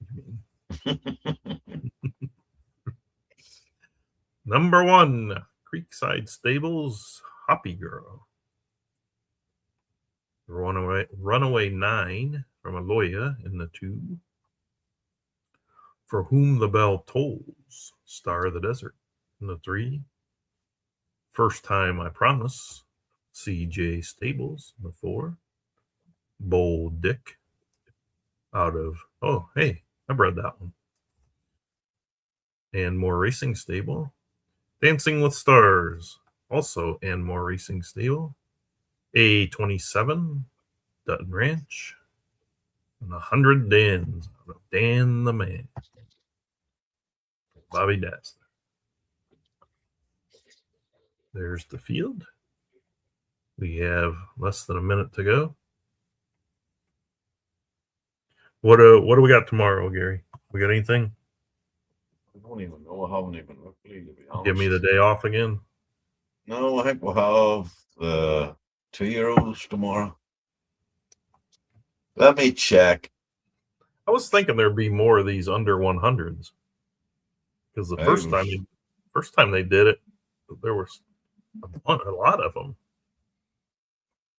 Number 1, Creekside Stables, Hoppy Girl. Runaway 9 from Aloya in the 2. For Whom the Bell Tolls, Star of the Desert in the 3. First Time I Promise, CJ Stables in the 4. Bold Dick out of, oh, hey, I've read that one. And More Racing Stable. Dancing with Stars, also and More Racing Stable. A27, Dutton Ranch. And 100 Dans out of Dan the Man. Bobby Dazzler. There's the field. We have less than a minute to go. What do we got tomorrow, Gary? We got anything? I don't even know. I haven't even looked, to be honest. Give me the day off again. No, I think we'll have the 2-year-olds tomorrow. Let me check. I was thinking there'd be more of these under 100s. Because the first time they did it, there was a lot of them.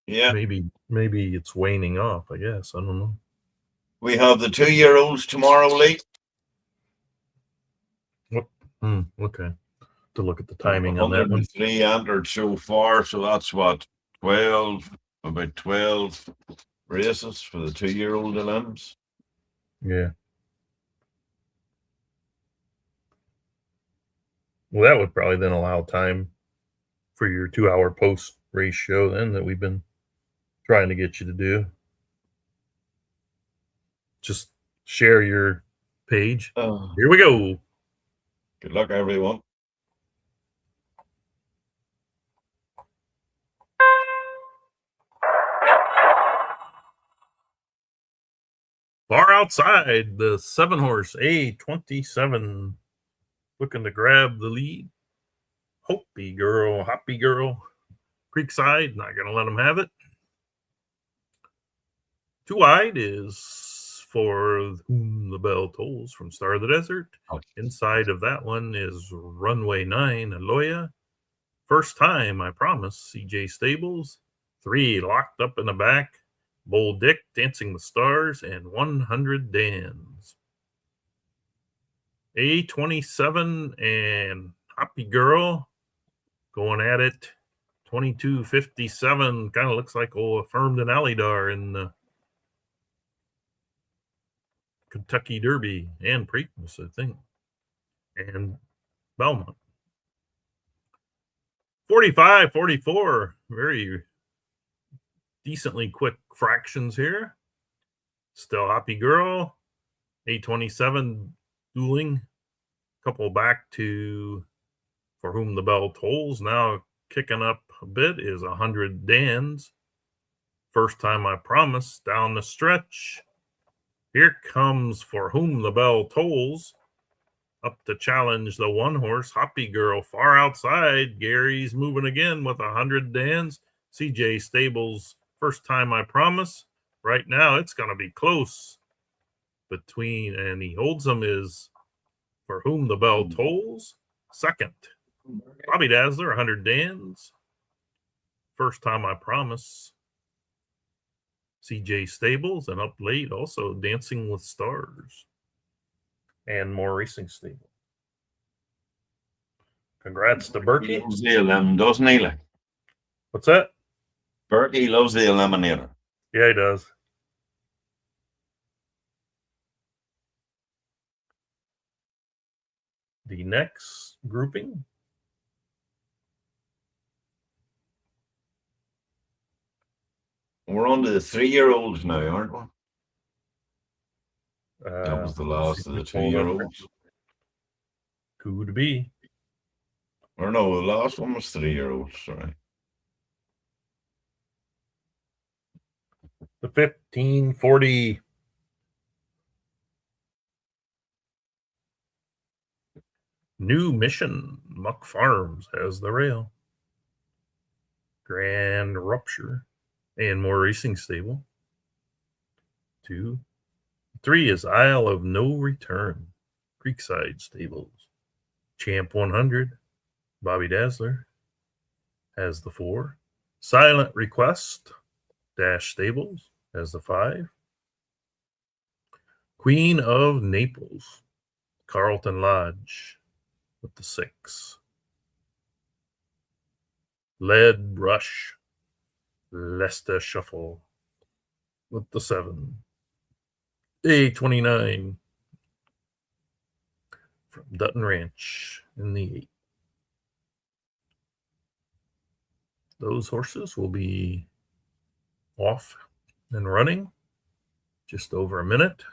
Yeah. Maybe it's waning off, I guess. I don't know. We have the 2-year-olds tomorrow, Lee. Okay. To look at the timing on that one. 3 entered so far, so that's what, about 12 races for the 2-year-old elims. Yeah. Well, that would probably then allow time for your 2-hour post-race show then that we've been trying to get you to do. Just share your page. Here we go. Good luck, everyone. Far outside, the 7-horse A27 looking to grab the lead. Hoppy Girl, Creekside, not going to let them have it. 2 wide is For Whom the Bell Tolls from Star of the Desert. Inside of that one is Runway 9, Aloya. First Time, I Promise, CJ Stables. 3 locked up in the back, Bold Dick, Dancing with Stars, and 100 Dans. A27 and Hoppy Girl going at it. 22.57. Kind of looks like old Affirmed and Alidar in the Kentucky Derby and Preakness, I think. And Belmont. 45-44. Very decently quick fractions here. Still Hoppy Girl. A27 dueling. Couple back to For Whom the Bell Tolls. Now kicking up a bit is 100 Dans. First Time I Promise down the stretch. Here comes For Whom the Bell Tolls. Up to challenge the 1-horse Hoppy Girl. Far outside, Gary's moving again with 100 Dans. CJ Stables, First Time I Promise. Right now, it's going to be close between, and he holds them, is For Whom the Bell Tolls. Second, Bobby Dazzler, 100 Dans. First Time I Promise. CJ Stables, and up late also Dancing with Stars. And More Racing Stable. Congrats to Berkey. He loves the Elim, doesn't he? Like? What's that? Berkey loves the Eliminator. Yeah, he does. The next grouping. We're on to the 3-year-olds now, aren't we? That was the last of the 2-year-olds. Could be. Or no, the last one was 3-year-olds, sorry. The 1540 New Mission. Muck Farms has the rail. Grand Rupture and More Racing Stable. 2. 3 is Isle of No Return. Creekside Stables. Champ 100. Bobby Dazzler has the 4. Silent Request. Dash Stables has the 5. Queen of Naples. Carlton Lodge with the 6. Lead Rush. Leicester Shuffle with the 7. A29 from Dutton Ranch in the 8. Those horses will be off and running just over a minute.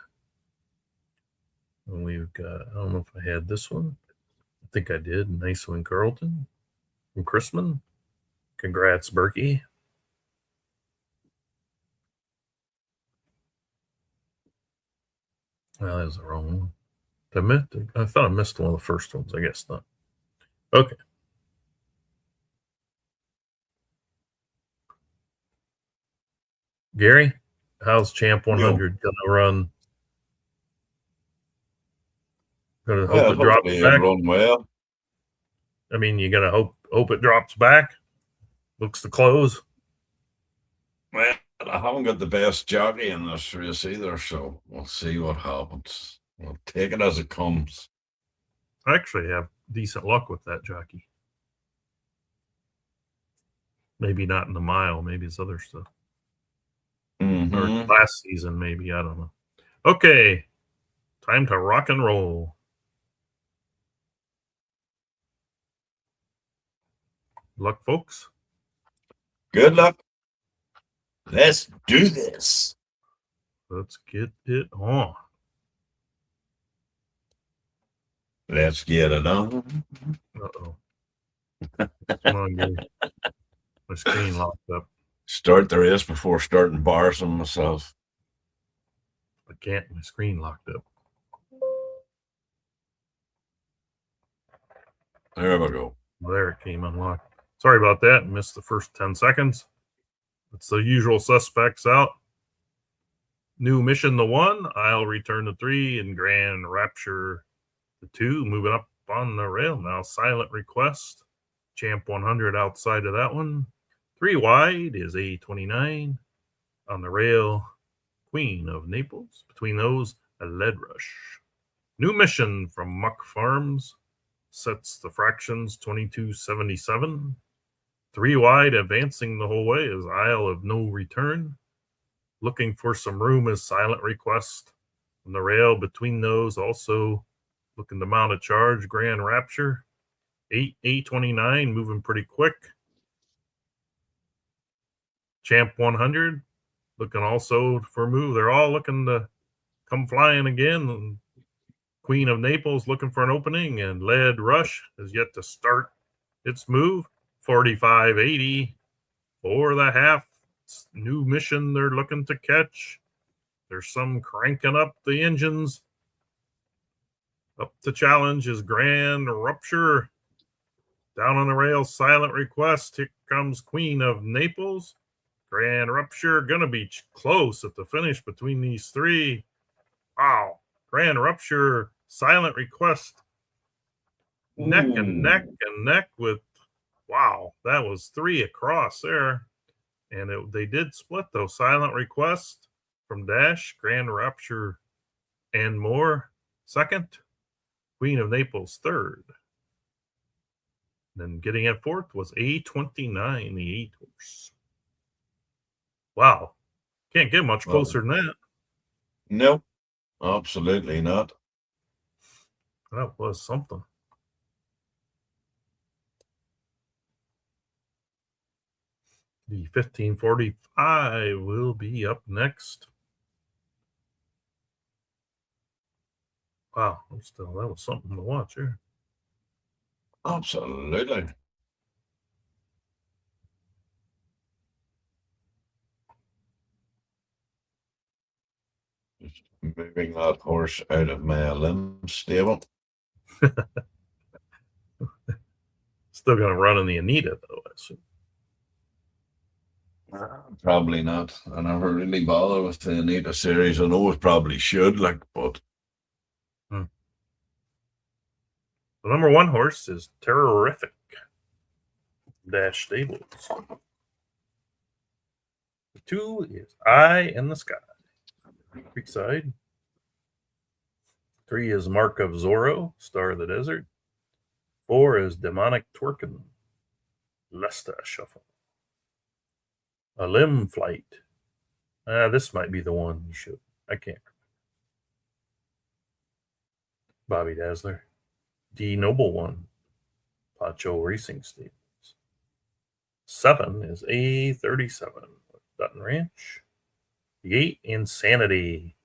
And we've got, I don't know if I had this one. I think I did. Nice one, Carlton from Chrisman. Congrats, Berkey. Well, that was the wrong one. I thought I missed one of the first ones. I guess not. Okay. Gary, how's Champ 100 going to run? Going to hope it drops back. Run well. I mean, you're going to hope it drops back. Looks to close. Well, I haven't got the best jockey in this race either, so we'll see what happens. We'll take it as it comes. I actually have decent luck with that jockey. Maybe not in the mile. Maybe it's other stuff. Mm-hmm. Or last season, maybe. I don't know. Okay. Time to rock and roll. Luck, folks. Good luck. Let's do this. Let's get it on. Let's get it on. Uh-oh. Come on, Gary. My screen locked up. Start the race before starting embarrassing myself. I can't. My screen locked up. There we go. Well, there it came unlocked. Sorry about that. Missed the first 10 seconds. It's the usual suspects out. New mission the 1. I'll return the 3. And Grand Rapture the 2. Moving up on the rail now. Silent Request. Champ 100 outside of that one. 3 wide is A29. On the rail, Queen of Naples. Between those, a Lead Rush. New mission from Muck Farms. Sets the fractions 2277. 3 wide, advancing the whole way is Isle of No Return. Looking for some room is Silent Request. On the rail between those, also looking to mount a charge, Grand Rapture. 8A29, moving pretty quick. Champ 100, looking also for move. They're all looking to come flying again. Queen of Naples looking for an opening, and Lead Rush has yet to start its move. 4580 for the half. New mission they're looking to catch. There's some cranking up the engines. Up to challenge is Grand Rupture. Down on the rails, Silent Request. Here comes Queen of Naples. Grand Rupture gonna be close at the finish between these 3. Wow. Grand Rupture, Silent Request, neck and neck with, wow, that was 3 across there. And they did split, though. Silent Request from Dash, Grand Rapture and more, 2nd. Queen of Naples, 3rd. Then getting at 4th was A29, the 8 horse. Wow. Can't get much closer than that. No, absolutely not. That was something. The 1545 will be up next. Wow, that was something to watch here. Absolutely. Just moving that horse out of my limb stable. Still going to run in the Anita, though, I assume. Probably not. I never really bother with the Anita series. I know it probably should, but. The number 1 horse is Terrific. Dash Stables. The 2 is Eye in the Sky. Creekside. 3 is Mark of Zorro, Star of the Desert. 4 is Demonic Twerkin. Lesta Shuffle. A Limb Flight. This might be the one you should. I can't remember. Bobby Dazzler. D Noble One. Pacho Racing Stables. 7 is A37. Dutton Ranch. The 8, Insanity.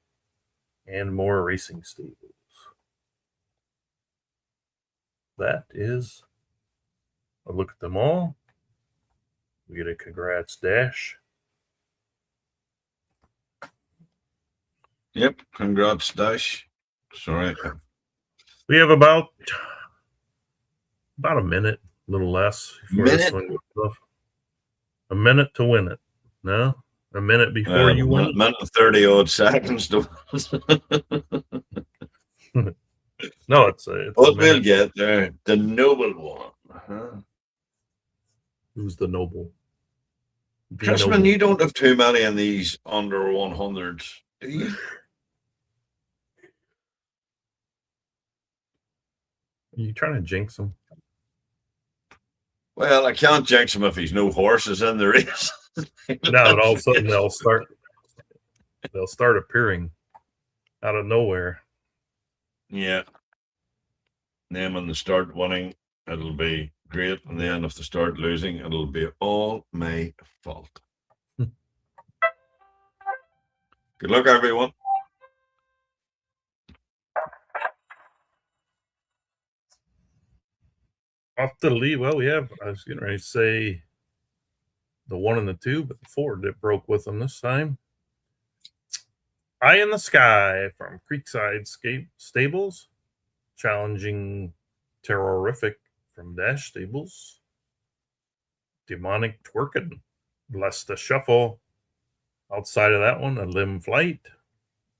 And more Racing Stables. That is a look at them all. We get a congrats Dash. Yep, congrats Dash. Sorry. We have about a minute, a little less before this one goes off. A minute to win it. No? A minute before you win it? Minute and 30 odd seconds to No, it's but we'll get there. The Noble One. Who's the Noble? Chrisman, you don't have too many in these under 100s, do you? Are you trying to jinx him? Well, I can't jinx him if he's no horses in the race. Now all of a sudden they'll start appearing out of nowhere. Yeah. Then when they start winning, it'll be great. And then if they start losing, it'll be all my fault. Good luck, everyone. Off to the lead. Well, we have, I was getting ready to say the 1 and the 2, but the 4 that broke with them this time. Eye in the Sky from Creekside Stables, challenging Terrorific from Dash Stables. Demonic Twerkin, Bless the Shuffle. Outside of that one, a Limb Flight.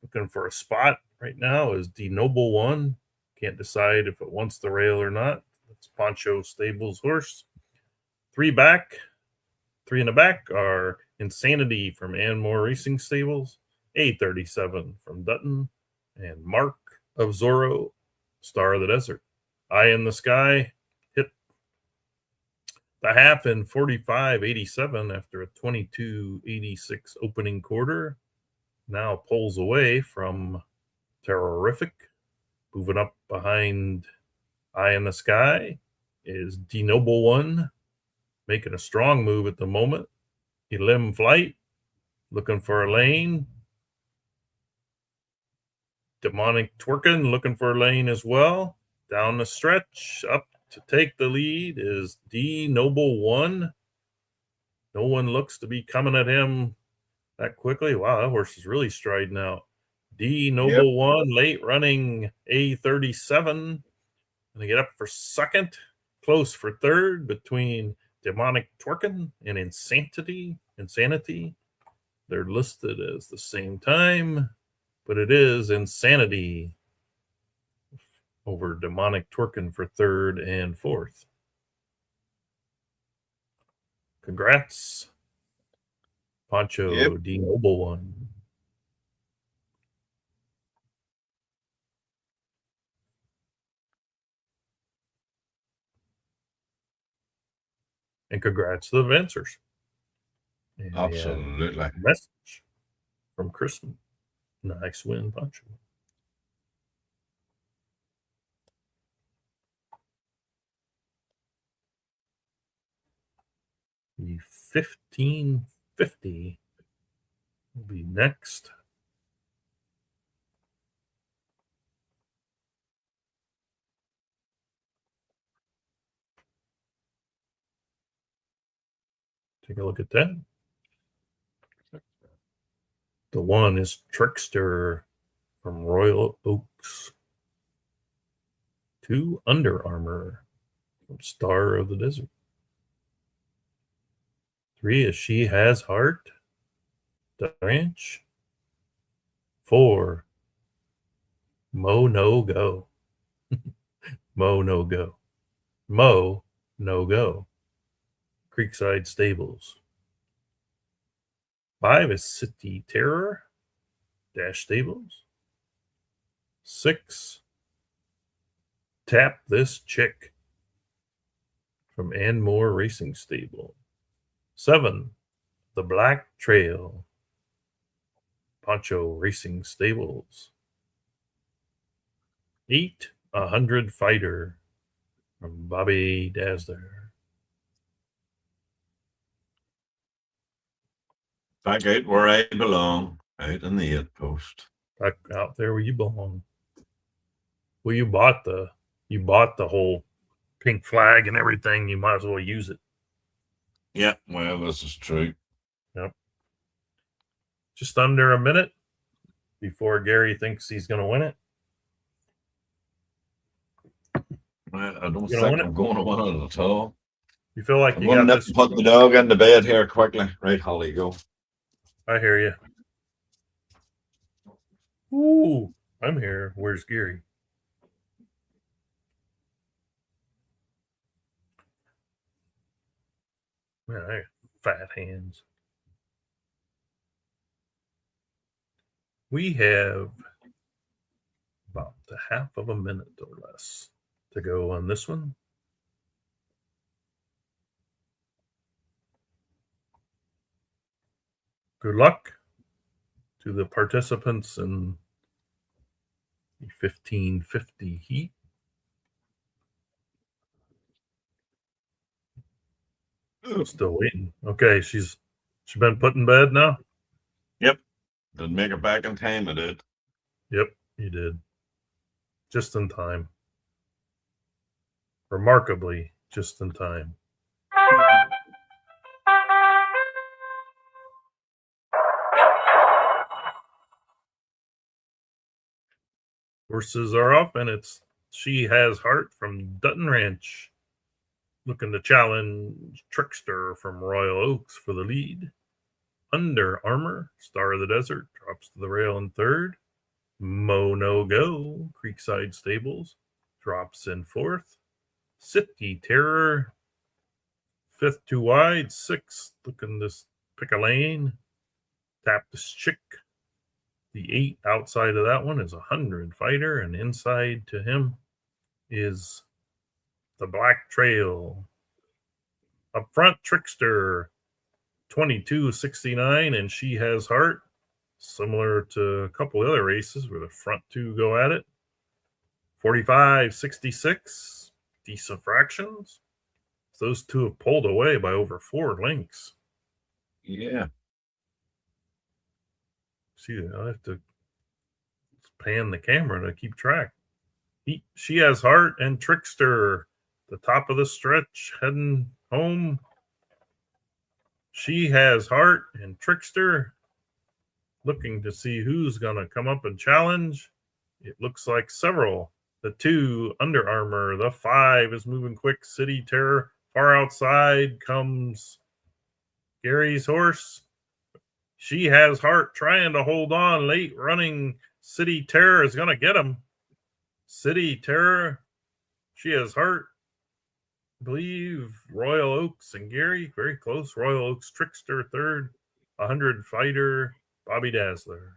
Looking for a spot right now is D Noble One. Can't decide if it wants the rail or not. It's Poncho Stables horse. 3 back. 3 in the back are Insanity from Anmore Racing Stables, A37 from Dutton, and Mark of Zorro, Star of the Desert. Eye in the Sky hit the half in 45.87 after a 22.86 opening quarter. Now pulls away from Terrorific. Moving up behind Eye in the Sky is D Noble One, making a strong move at the moment. Limb Flight, looking for a lane. Demonic Twerkin, looking for a lane as well. Down the stretch, up to take the lead is D Noble One. No one looks to be coming at him that quickly. Wow, that horse is really striding out. D Noble One, late running A37. Gonna get up for second. Close for third between Demonic Twerkin and Insanity. They're listed as the same time, but it is Insanity over Demonic Twerkin for third and fourth. Congrats, Poncho D Noble One. And congrats to the advancers. And absolutely. Message from Kristen. Nice win, Poncho. The 1550 will be next. Take a look at that. The 1 is Trickster from Royal Oaks. 2, Under Armour from Star of the Desert. 3 is She Has Heart, the Ranch. 4, Mo No Go. Mo No Go. Mo No Go. Creekside Stables. 5 is City Terror, Dash Stables. 6, Tap This Chick from Anmore Racing Stable. 7, The Black Trail, Poncho Racing Stables. 8, 100 Fighter from Bobby Dazzler. Back out where I belong, out in the 8th post. Back out there where you belong. Well, you bought the whole pink flag and everything. You might as well use it. Yeah, well, this is true. Yep. Just under a minute before Gary thinks he's going to win it. Well, I don't think I'm going to win it at all. You feel like I'm you going got to put the dog in the bed here quickly. Right, Holly, go. I hear you. Ooh, I'm here. Where's Gary? Man, I got fat hands. We have about a half of a minute or less to go on this one. Good luck to the participants in the 1550 heat. Still waiting. Okay, she's been put in bed now? Yep. Didn't make it back in time, I did. Yep, you did. Just in time. Remarkably, just in time. Horses are up, and it's She Has Heart from Dutton Ranch, looking to challenge Trickster from Royal Oaks for the lead. Under Armour, Star of the Desert, drops to the rail in third. Mo No Go, Creekside Stables, drops in fourth. City Terror, fifth too wide. Sixth, looking to pick a lane. Tap this chick. The 8 outside of that one is 100 Fighter, and inside to him is the Black Trail. Up front, Trickster, 22.69, and She Has Heart, similar to a couple other races where the front two go at it. 45.66, decent fractions. Those two have pulled away by over 4 lengths. Yeah. See, I have to pan the camera to keep track. She Has Heart and Trickster, the top of the stretch, heading home. She Has Heart and Trickster, looking to see who's going to come up and challenge. It looks like several. The 2, Under Armour. The 5 is moving quick. City Terror. Far outside comes Gary's horse. She Has Heart trying to hold on. Late running City Terror is going to get him. City Terror, She Has Heart, I believe Royal Oaks and Gary, very close. Royal Oaks, Trickster third, 100 Fighter, Bobby Dazzler.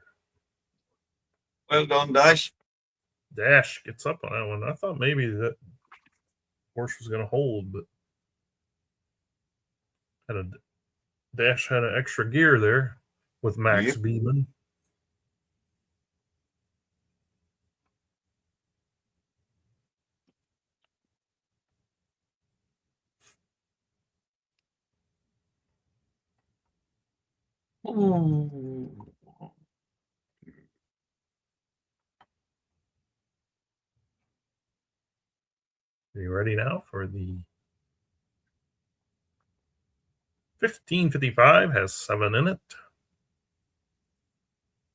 Well done, Dash. Dash gets up on that one. I thought maybe that horse was going to hold, but Dash had an extra gear there with Max Beeman. Ooh. Are you ready now for the 1555? Has 7 in it.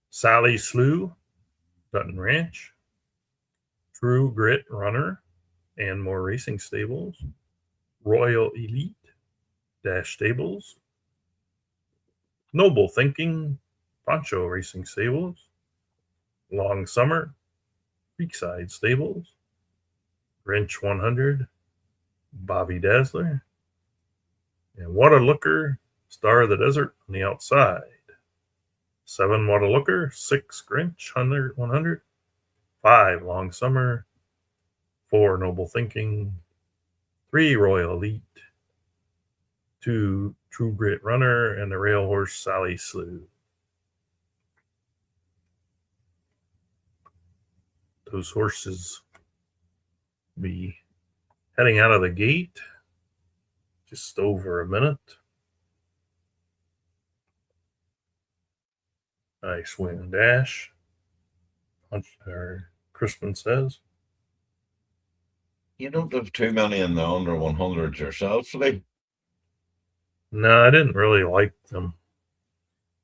Sally Slew, Dutton Ranch. True Grit Runner, and More Racing Stables. Royal Elite, Dash Stables. Noble Thinking, Poncho Racing Stables. Long Summer, Creekside Stables. Grinch 100, Bobby Dazzler. And What a Looker, Star of the Desert on the outside. 7 What a Looker, 6 Grinch 100, 5 Long Summer, 4 Noble Thinking, 3 Royal Elite, 2 True Grit Runner, and the rail horse Sally Slew. Those horses be heading out of the gate just over a minute. Nice win, Dash. Crispin says. You don't have too many in the under 100s yourself, Lee? No, I didn't really like them.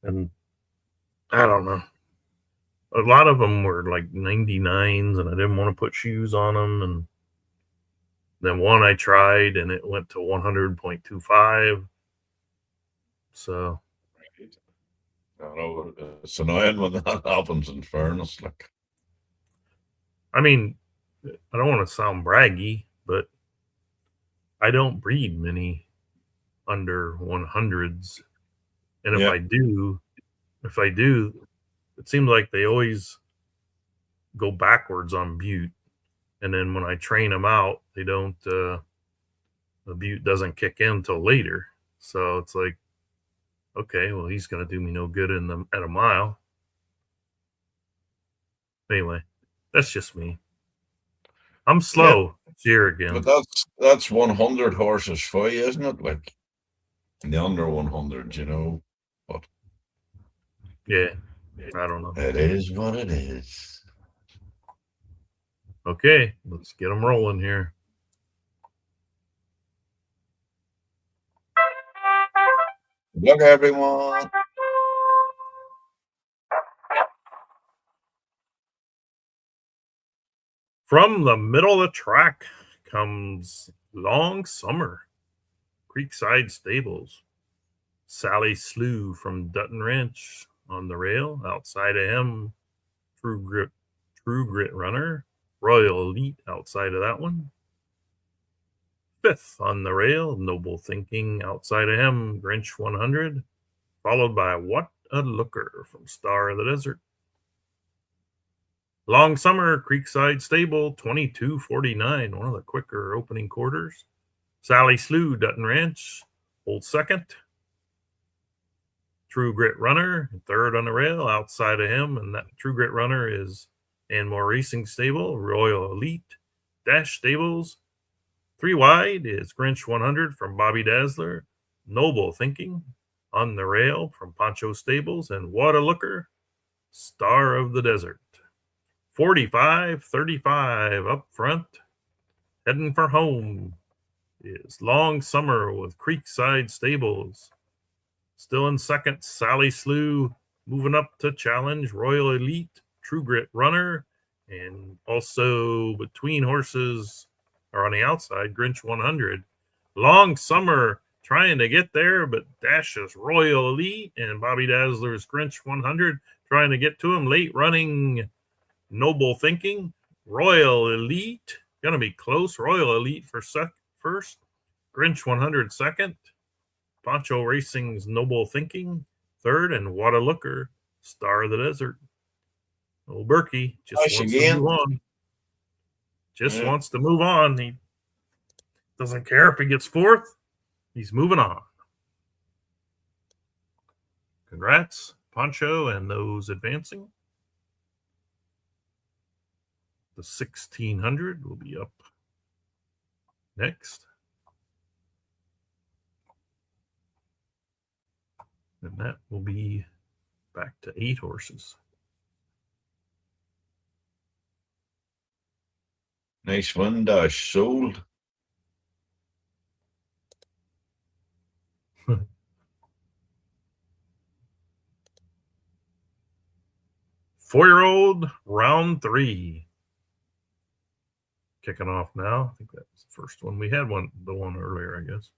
And I don't know. A lot of them were like 99s, and I didn't want to put shoes on them. And then one I tried, and it went to 100.25. So. I know it's annoying when that happens, in fairness. Like, I mean, I don't want to sound braggy, but I don't breed many under 100s. And if I do, it seems like they always go backwards on Butte. And then when I train them out, they don't, the Butte doesn't kick in until later. So it's like, okay, well, he's going to do me no good at a mile. Anyway, that's just me. I'm slow here again. But that's 100 horses for you, isn't it? Like the under 100, you know. But yeah, I don't know. It is what it is. Okay, let's get them rolling here. Good luck, everyone. From the middle of the track comes Long Summer, Creekside Stables. Sally Slew from Dutton Ranch on the rail. Outside of him, True Grit Runner, Royal Elite outside of that one. Fifth on the rail, Noble Thinking outside of him, Grinch 100, followed by What a Looker from Star of the Desert. Long Summer, Creekside Stable, 22:49, one of the quicker opening quarters. Sally Slew, Dutton Ranch, holds second. True Grit Runner, third on the rail. Outside of him, and that True Grit Runner is Anmore Racing Stable, Royal Elite, Dash Stables. 3 wide is Grinch 100 from Bobby Dazzler, Noble Thinking on the rail from Poncho Stables, and What a Looker, Star of the Desert. 45-35 up front, heading for home is Long Summer with Creekside Stables. Still in second, Sally Slew, moving up to challenge Royal Elite, True Grit Runner, and also between horses, or on the outside, Grinch 100. Long Summer trying to get there, but dashes Royal Elite and Bobby Dazzler's Grinch 100 trying to get to him. Late running Noble Thinking, Royal Elite, going to be close. Royal Elite for first, Grinch 100 second, Poncho Racing's Noble Thinking third, and What a Looker, Star of the Desert. Old Berkey just wants to move on. Wants to move on. He doesn't care if he gets fourth. He's moving on. Congrats, Poncho, and those advancing. The 1600 will be up next. And that will be back to 8 horses. Nice one, Dash. Sold. Four-year-old round 3. Kicking off now. I think that was the first one. We had the one earlier, I guess.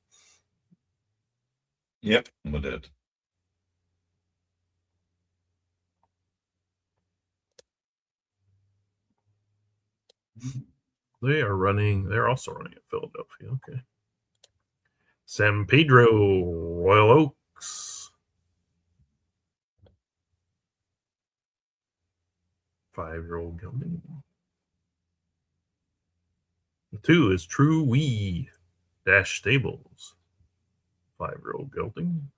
Yep, we did. They're also running at Philadelphia. Okay. San Pedro, Royal Oaks. 5-year-old gelding. The 2 is True Wee, Dash Stables. 5-year-old gelding.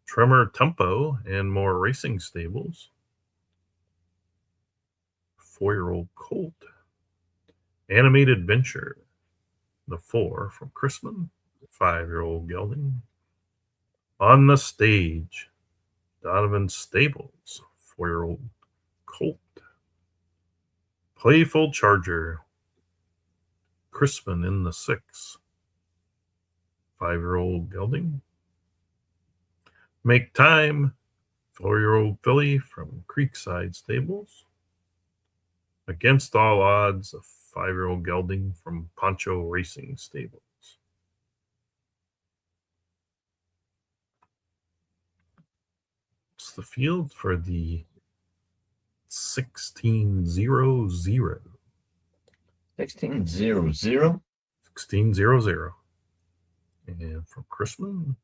Tremor Tempo and More Racing Stables. 4-year-old colt. Animated Adventure. The 4 from Chrisman. 5-year-old gelding. On the Stage. Donovan Stables. 4-year-old colt. Playful Charger. Crispin in the 6. 5-year-old gelding. Make Time. 4-year-old filly from Creekside Stables. Against All Odds, a 5-year-old gelding from Poncho Racing Stables. It's the field for the 1600. 1600. 1600. And from Chrisman,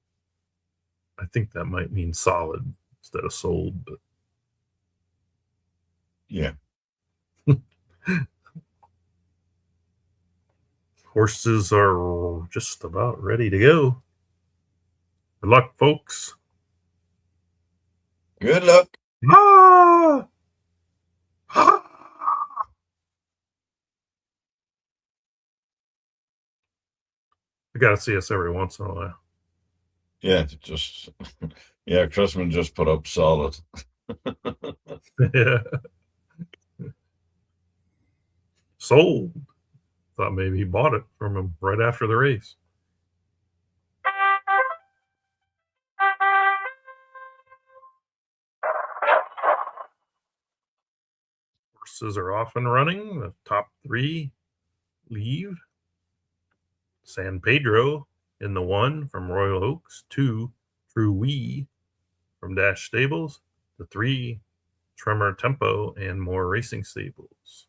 I think that might mean solid instead of sold, but yeah. Horses are just about ready to go. Good luck, folks. Good luck. Ah! Ah! You got to see us every once in a while. Yeah, Chrisman just put up solid. Yeah. Sold. Thought maybe he bought it from him right after the race. horses are off and running. The top 3 leave. San Pedro in the 1 from Royal Oaks, 2 True Wee from Dash Stables, the 3 Tremor Tempo and More Racing Stables.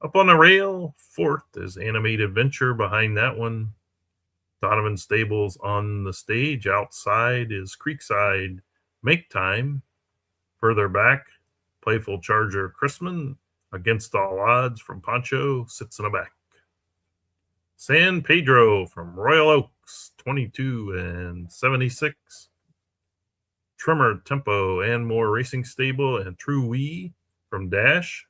Up on the rail, 4th is Animated Venture. Behind that one, Donovan Stables on the stage. Outside is Creekside Make Time. Further back, Playful Charger Chrisman. Against All Odds from Poncho sits in the back. San Pedro from Royal Oaks, 22 and 76. Tremor Tempo and More Racing Stable and True Wee from Dash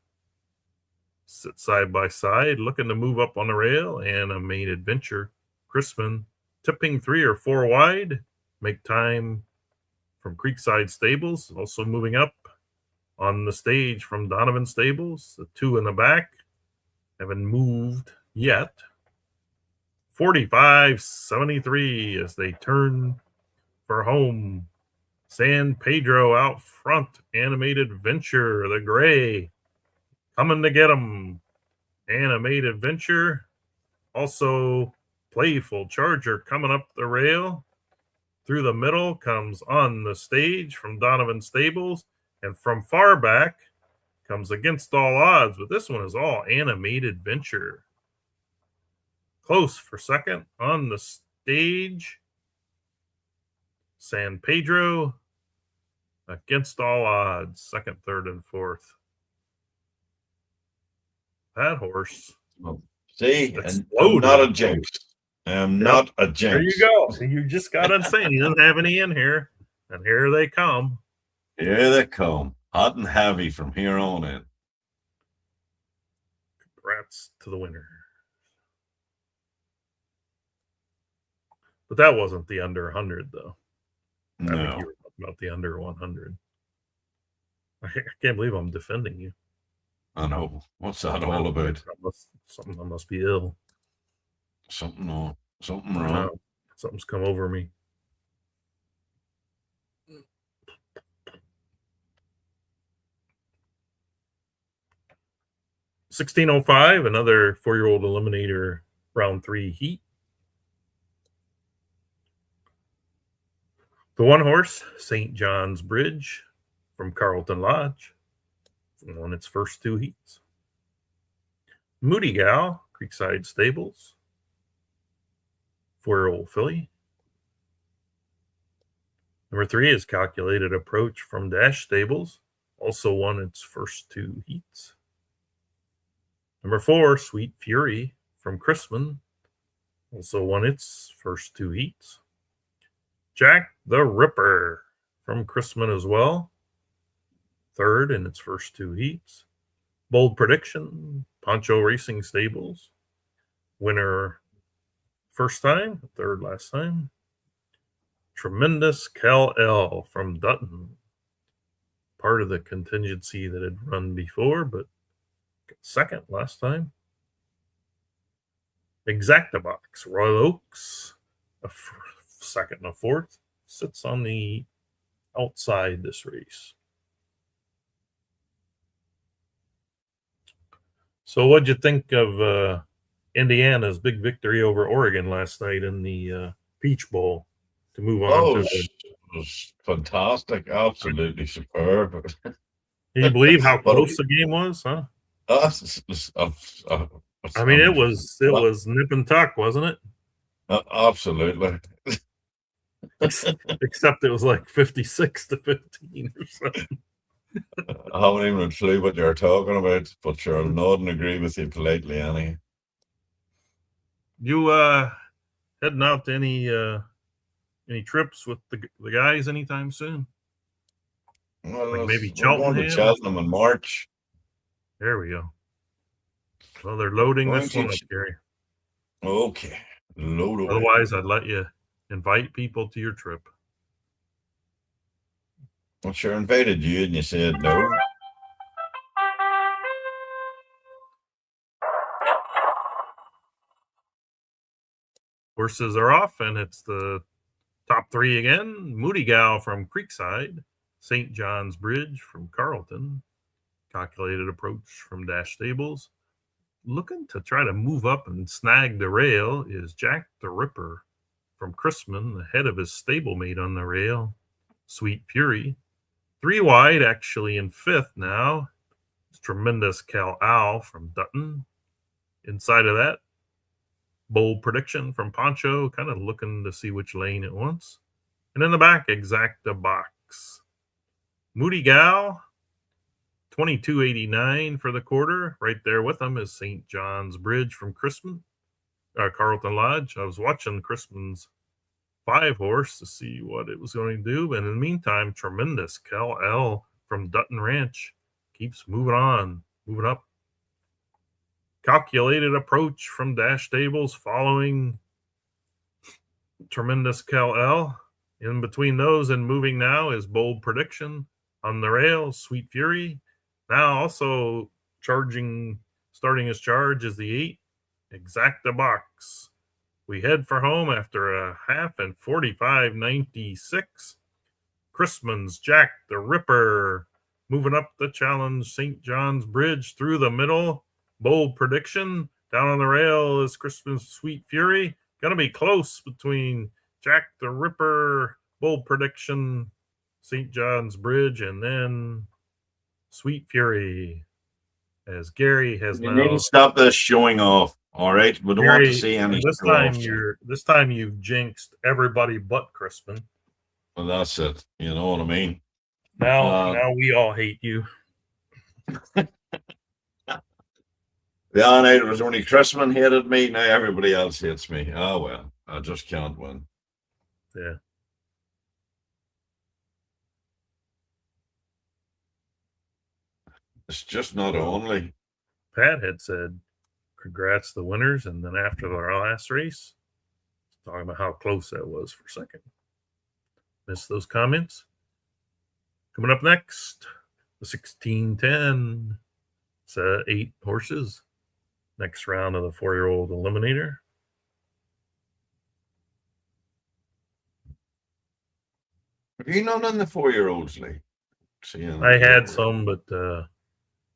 sit side by side, looking to move up on the rail. Animated Venture Chrisman tipping 3 or 4 wide. Make Time from Creekside Stables also moving up on the stage from Donovan Stables. The 2 in the back haven't moved yet. 45-73 as they turn for home. San Pedro out front. Animated Venture, the gray, coming to get them. Animated Venture. Also, Playful Charger coming up the rail. Through the middle comes On the Stage from Donovan Stables. And from far back comes Against All Odds. But this one is all Animated Venture. Close for second. On the stage, San Pedro. Against All Odds, second, third, and fourth. That horse. Well, see, exploded. I'm not a jinx. I'm not a jinx. There you go. You just got insane. He doesn't have any in here. And here they come. Here they come. Hot and heavy from here on in. Congrats to the winner. But that wasn't the under 100, though. I think you were talking about the under 100. I can't believe I'm defending you. I know. What's that all about? I must be ill. Something wrong. Something wrong. Something's come over me. $16.05, another 4-year-old Eliminator round 3 heat. The 1 horse, St. John's Bridge from Carlton Lodge, won its first 2 heats. Moody Gal, Creekside Stables, 4-year-old filly. Number 3 is Calculated Approach from Dash Stables, also won its first 2 heats. Number 4, Sweet Fury from Chrisman, also won its first 2 heats. Jack the Ripper from Chrisman as well, 3rd in its first 2 heats. Bold Prediction, Poncho Racing Stables, winner first time, 3rd last time. Tremendous Cal L from Dutton, part of the contingency that had run before, but 2nd last time. Exactabox, Royal Oaks, a 2nd and a 4th, sits on the outside this race. So what'd you think of Indiana's big victory over Oregon last night in the Peach Bowl to move on to it was fantastic. Absolutely superb. Can you believe how close the game was, huh? I mean, it was nip and tuck, wasn't it? Absolutely. Except it was like 56-15 or something. I haven't even a clue what you're talking about, but sure, I'll nod and agree with you politely, Annie. You heading out to any trips with the guys anytime soon? Well, like maybe Cheltenham. Going to Cheltenham in March. There we go. Well, they're loading this one up, Gary. Okay. Load away. Otherwise, I'd let you invite people to your trip. Well, sure, invited you and you said no. Horses are off, and it's the top 3 again. Moody Gal from Creekside, St. John's Bridge from Carlton, Calculated approach from Dash Stables. Looking to try to move up and snag the rail is Jack the Ripper from Chrisman, ahead of his stablemate on the rail, Sweet Fury. 3 wide, actually in 5th now. It's Tremendous Cal Al from Dutton. Inside of that, Bold Prediction from Poncho, kind of looking to see which lane it wants. And in the back, Exacta Box. Moody Gal, 22.89 for the quarter. Right there with them is St. John's Bridge from Carlton Lodge. I was watching Chrisman's 5-horse to see what it was going to do. And in the meantime, Tremendous Cal L from Dutton Ranch keeps moving on, moving up. Calculated approach from Dash Stables following Tremendous Cal L. In between those and moving now is Bold Prediction on the rail, Sweet Fury. Now also starting his charge is the 8, Exacta Box. We head for home after a half and 45.96. Chrisman's Jack the Ripper moving up the challenge, St. John's Bridge through the middle. Bold Prediction. Down on the rail is Chrisman's Sweet Fury. Going to be close between Jack the Ripper, Bold Prediction, St. John's Bridge, and then Sweet Fury. As Gary has You now. need to stop this showing off. All right, we don't want to see any. This time you've jinxed everybody but Crispin. Well, that's it. You know what I mean. Now we all hate you. Yeah, no, it was only Crispin hated me. Now everybody else hates me. Oh well, I just can't win. Yeah. It's just not only. Pat had said, congrats to the winners, and then after the last race, talking about how close that was for second. Missed those comments. Coming up next, the 1610. It's 8 horses. Next round of the 4-year-old Eliminator. Have you none in the 4-year-olds league? I had some, but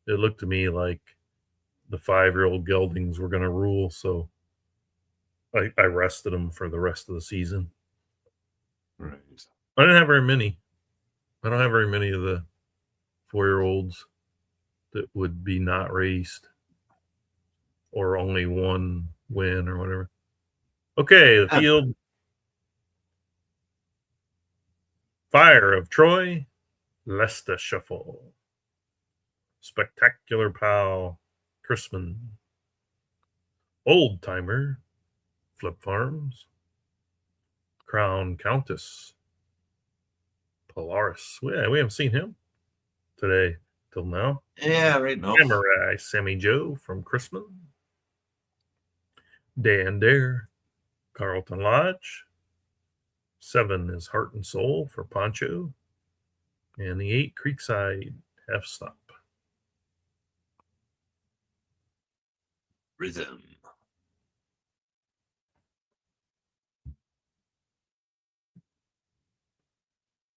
it looked to me like the 5-year-old geldings were going to rule, so I rested them for the rest of the season. Right. I didn't have very many. I don't have very many of the 4-year-olds that would be not raced or only one win or whatever. Okay, the field. Fire of Troy, Leicester Shuffle, Spectacular Pal, Chrisman, Old Timer, Flip Farms, Crown Countess, Polaris. We haven't seen him today till now. Yeah, right now. Samurai Sammy Joe from Chrisman, Dan Dare, Carlton Lodge. 7 is Heart and Soul for Poncho. And the 8, Creekside, Half Stop. Rhythm.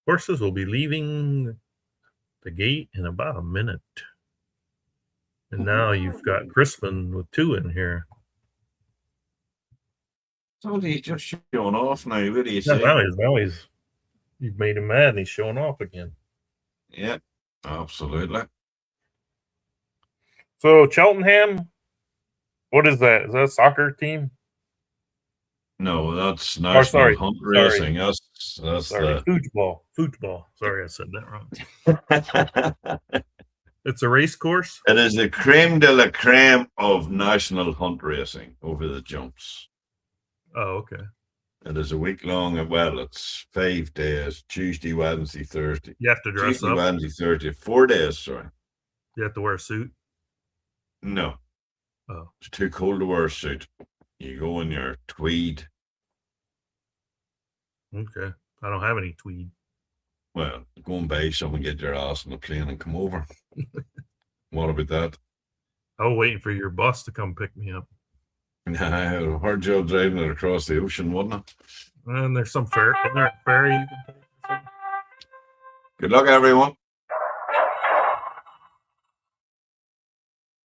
Horses will be leaving the gate in about a minute. And now you've got Crispin with 2 in here. So he's just showing off now. What do you Yeah, say? now he's you've made him mad and he's showing off again. Yeah, absolutely. So Cheltenham, what is that? Is that a soccer team? No, that's National Hunt Racing. That's Football. Sorry, I said that wrong. It's a race course? It is the creme de la creme of National Hunt Racing over the jumps. Oh, okay. It is a week long. Well, it's 5 days: Tuesday, Wednesday, Thursday. You have to dress Tuesday, up. Wednesday, Thursday. 4 days. Sorry. You have to wear a suit. No. Oh, it's too cold to wear a suit. You go in your tweed. Okay. I don't have any tweed. Well, go and buy some and get your ass on the plane and come over. What about that? I was waiting for your bus to come pick me up. I had a hard job driving it across the ocean, wasn't it? And there's some ferry you can take. Good luck, everyone.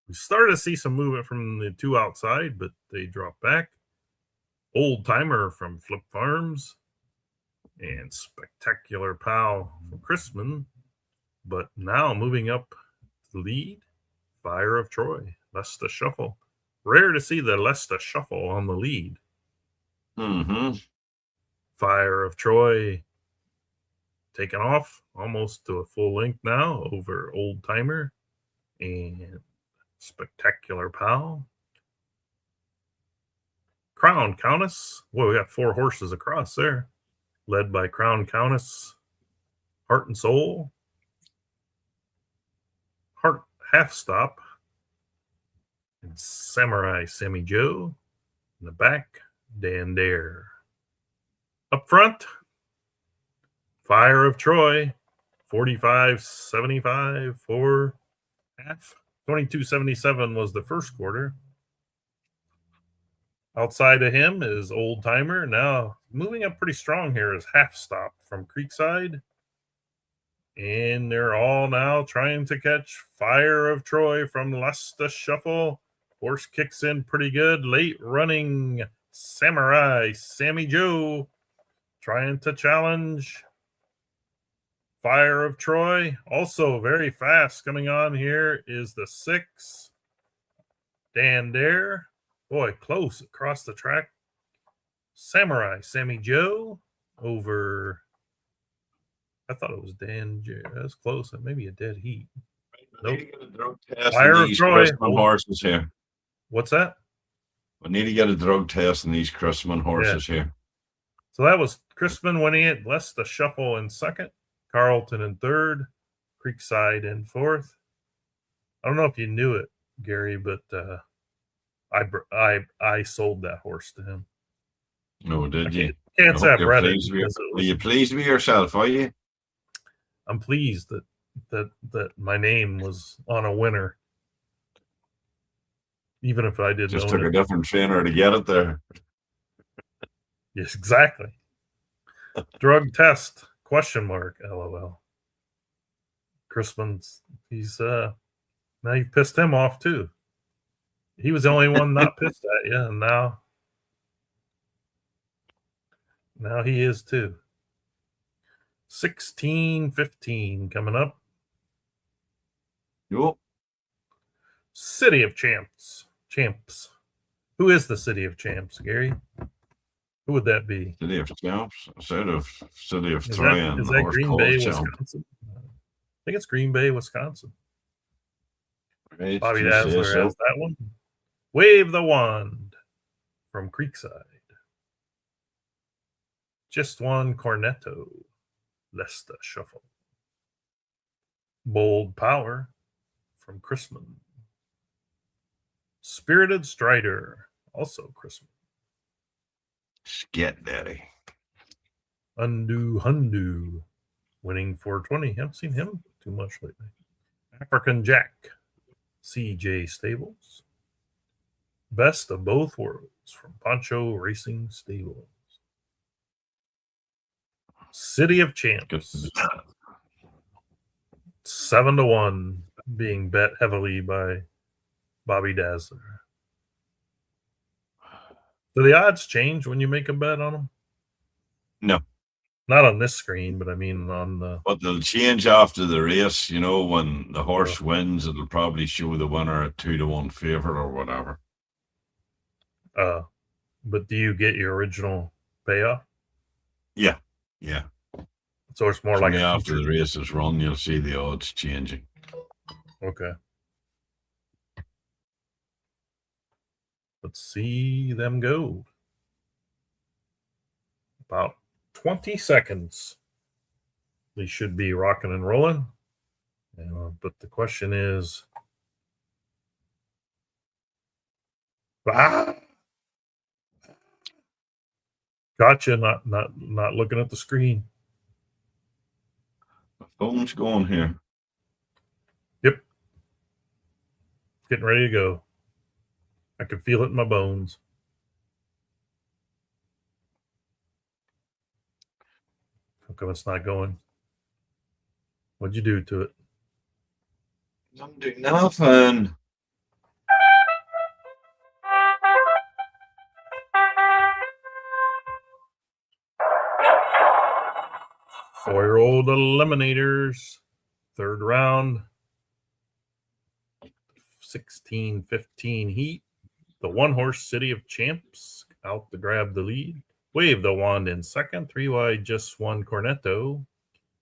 We started to see some movement from the two outside, but they dropped back. Old Timer from Flip Farms and Spectacular Pal from Chrisman. But now moving up the lead, Fire of Troy, Lesta Shuffle. Rare to see the Lesta Shuffle on the lead. Fire of Troy taken off almost to a full length now over Old Timer and Spectacular Pal. Crown Countess. Well, we got 4 horses across there, led by Crown Countess, Heart and Soul, Heart Half Stop, and Samurai Sammy Joe. In the back, Dan Dare. Up front, Fire of Troy, 45.75 for half. 22.77 was the first quarter. Outside of him is Old Timer. Now moving up pretty strong here is Half Stop from Creekside. And they're all now trying to catch Fire of Troy from Lesta Shuffle. Horse kicks in pretty good. Late running Samurai Sammy Joe trying to challenge Fire of Troy. Also very fast coming on here is the 6, Dan Dare. Boy, close across the track. Samurai Sammy Joe over, I thought it was Dan J. That's close. Maybe a dead heat. Nope. Fire of Troy. Horses here. What's that? We need to get a drug test on these Chrisman horses here. So that was Chrisman winning it. Lesta Shuffle in second. Carlton in third. Creekside in fourth. I don't know if you knew it, Gary, but I sold that horse to him. No, did you? Can't say I've read it. Are you pleased with yourself? Are you? I'm pleased that my name was on a winner, even if I didn't. Just took a different trainer to get it there. Yes, exactly. Drug test ? LOL. Chrisman's he's now you pissed him off too. He was the only one not pissed at you, and now he is too. 16:15 coming up. Yep. City of Champs. Who is the City of Champs, Gary? Who would that be? City of Champs? City of Troy. Is that Green Bay, Wisconsin? I think it's Green Bay, Wisconsin. Right, Bobby Dazzler has that one. Wave the Wand from Creekside. Just One Cornetto. Lesta Shuffle. Bold Power from Chrisman. Spirited Strider, also Chrisman. Sket Daddy. Undo Hundu, winning 420. Haven't seen him too much lately. African Jack, CJ Stables. Best of Both Worlds from Poncho Racing Stables. City of Champs. 7-1 being bet heavily by Bobby Dazzler. Do the odds change when you make a bet on them? No. Not on this screen, but I mean on the... But they'll change after the race. You know, when the horse wins, it'll probably show the winner at 2-1 favorite or whatever. But do you get your original payoff? Yeah. So it's more like after the race is run, you'll see the odds changing. Okay. Let's see them go. About 20 seconds. They should be rocking and rolling. But the question is... Gotcha. Not looking at the screen. My phone's going here. Yep. Getting ready to go. I can feel it in my bones. How come it's not going? What'd you do to it? I'm doing nothing. 4-year-old Eliminators, third round, 16-15 heat. The one-horse City of Champs out to grab the lead. Wave the Wand in second. 3 wide, just one Cornetto.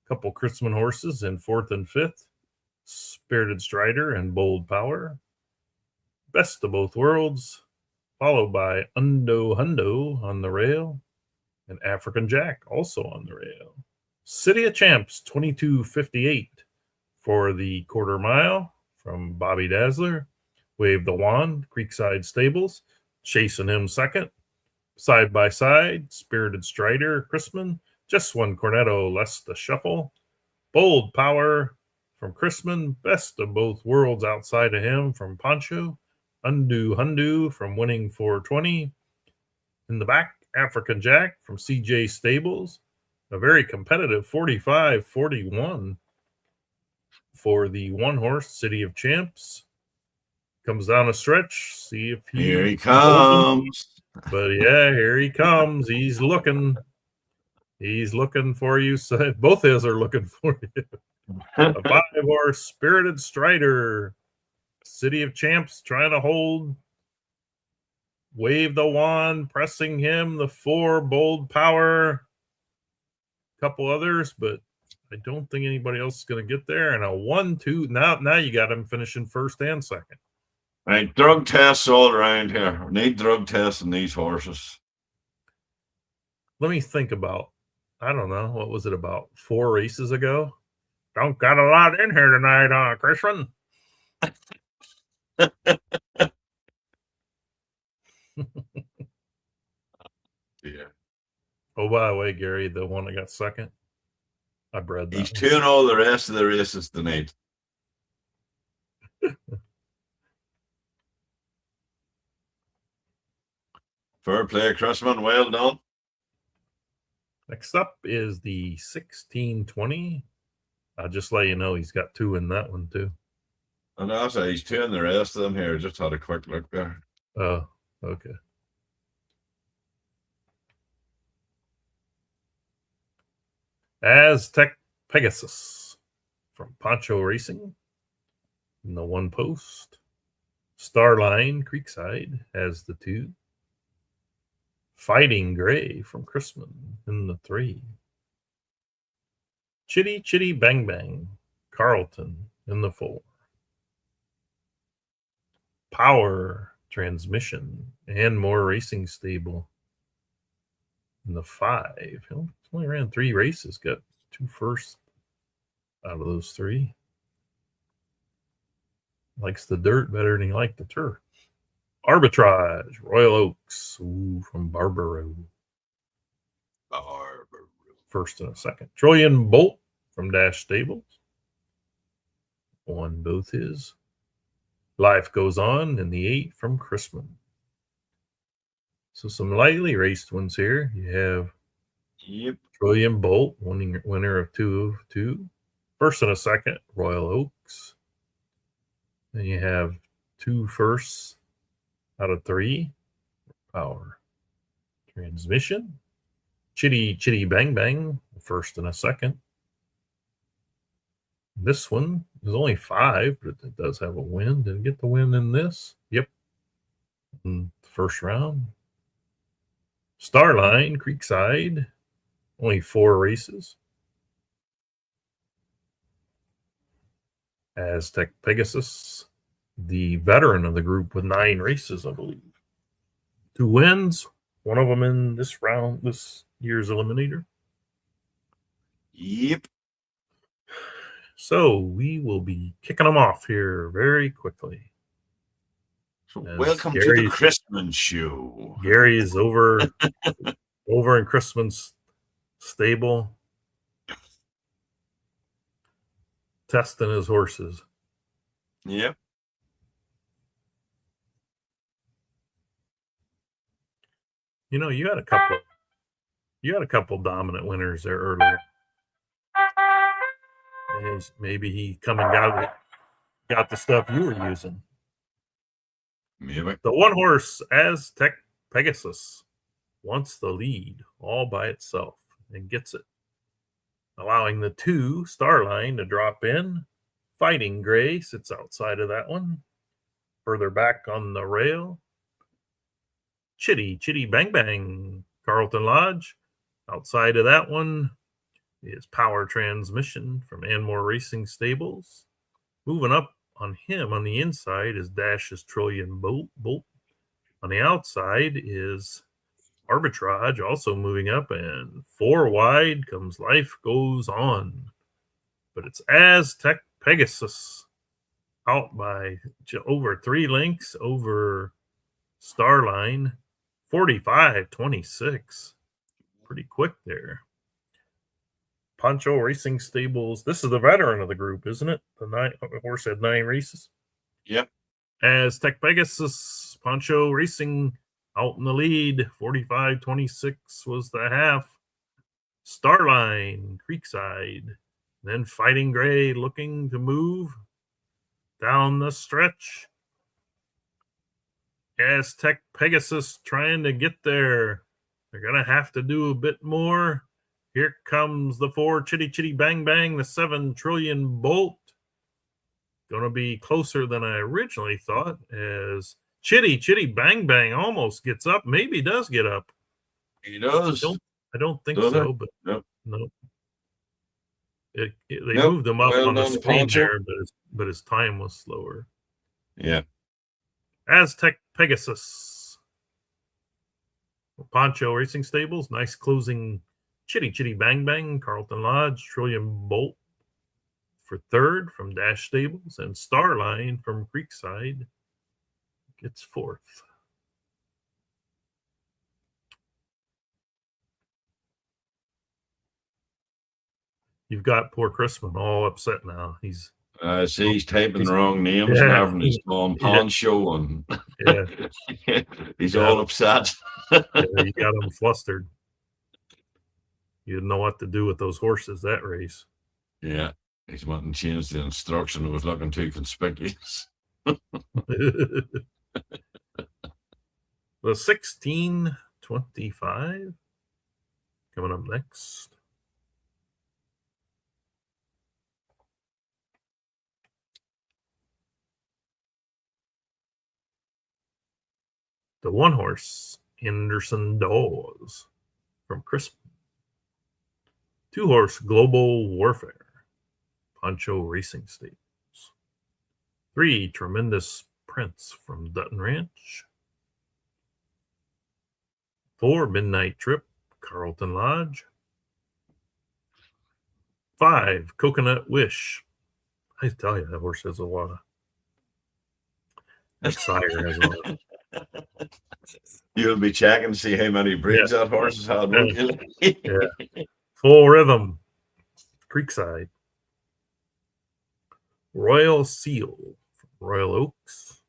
Couple Chrisman horses in fourth and fifth. Spirited Strider and Bold Power. Best of Both Worlds, followed by Hundo on the rail, and African Jack also on the rail. City of Champs, 22.58 for the quarter mile from Bobby Dazzler. Wave the Wand, Creekside Stables, chasing him second. Side by side, Spirited Strider, Chrisman, just one Cornetto, less the shuffle. Bold Power from Chrisman, Best of Both Worlds outside of him from Pancho. Hundo from Winning 420. In the back, African Jack from CJ Stables. A very competitive 45-41 for the one horse City of Champs. Comes down a stretch. See if here he comes. But yeah, here he comes. He's looking. He's looking for you. So both of us are looking for you. A 5-horse Spirited Strider. City of Champs trying to hold. Wave the Wand, pressing him. The 4, Bold Power. Couple others, but I don't think anybody else is going to get there. And a 1-2. Now you got him finishing first and second. Right, drug tests all around here. We need drug tests in these horses. Let me think about, I don't know, what was it, about 4 races ago? Don't got a lot in here tonight, Chrisman. Yeah. Oh, by the way, Gary, the one that got second, I bred that. He's 2-0 the rest of the races tonight. Fair play, Chrisman. Well done. Next up is the 1620. I'll just let you know he's got 2 in that one, too. And also, he's 2 in the rest of them here. Just had a quick look there. Oh, okay. Aztec Pegasus from Pancho Racing in the 1 post. Starline Creekside has the 2. Fighting Gray from Chrisman in the 3. Chitty Chitty Bang Bang Carlton in the 4. Power Transmission and More Racing Stable in the 5. He only ran 3 races, got 2 firsts out of those 3. Likes the dirt better than he liked the turf. Arbitrage, Royal Oaks, from Barbaro. First and a second. Trillion Bolt from Dash Stables. On both his. Life Goes On in the 8 from Chrisman. So some lightly raced ones here. You have Trillion Bolt, winner of 2 of 2. First and a second, Royal Oaks. Then you have 2 firsts out of 3. Power Transmission. Chitty Chitty Bang Bang, first and a second. This one is only 5, but it does have a win. Did it get the win in this? Yep. In the first round. Starline Creekside, only 4 races. Aztec Pegasus, the veteran of the group with 9 races, I believe. 2 wins, one of them in this round, this year's Eliminator. Yep. So we will be kicking them off here very quickly. So welcome to the Chrisman Show. Gary is over in Chrisman's stable, testing his horses. Yep. You know, you had a couple dominant winners there earlier. Maybe he come and got the stuff you were using. Maybe. The 1 horse Aztec Pegasus wants the lead all by itself and gets it. allowing the 2 Starline to drop in. Fighting Gray sits outside of that one. Further back on the rail, Chitty Bang Bang, Carlton Lodge. Outside of that one is Power Transmission from Anmore Racing Stables. Moving up on him on the inside is Dash's Trillion Bolt. On the outside is Arbitrage, also moving up, and 4 wide comes Life Goes On. But it's Aztec Pegasus out by over 3 lengths over Starline, 45-26. Pretty quick there. Poncho Racing Stables. This is the veteran of the group, isn't it? The horse had 9 races. Yep. Aztec Pegasus, Poncho Racing out in the lead. 45-26 was the half. Starline, Creekside. Then Fighting Gray looking to move down the stretch. Aztec Pegasus trying to get there. They're going to have to do a bit more. Here comes the 4 Chitty Bang Bang, the 7 Trillion Bolt. Going to be closer than I originally thought, as Chitty Bang Bang almost gets up. Maybe does get up. He does. I don't think so, but no. They moved him up on the screen there, but his time was slower. Yeah. Aztec Pegasus. Poncho Racing Stables, nice closing. Chitty Bang Bang, Carlton Lodge, Trillion Bolt for 3rd from Dash Stables, and Starline from Creekside gets 4th. You've got poor Chrisman all upset now. He's typing the wrong names now from his Tom Poncho, and he's all upset. You got him flustered. You didn't know what to do with those horses that race. Yeah, he's wanting to change the instruction. It was looking too conspicuous. The 1625 coming up next. The 1 horse, Anderson Dawes from Crispin. 2 horse, Global Warfare, Poncho Racing Stables. 3 Tremendous Prince from Dutton Ranch. 4 Midnight Trip, Carlton Lodge. 5 Coconut Wish. I tell you, that horse has a lot of. That sire has a lot. You'll be checking to see how many breeds that horse has had. Full Rhythm, Creekside. Royal Seal from Royal Oaks.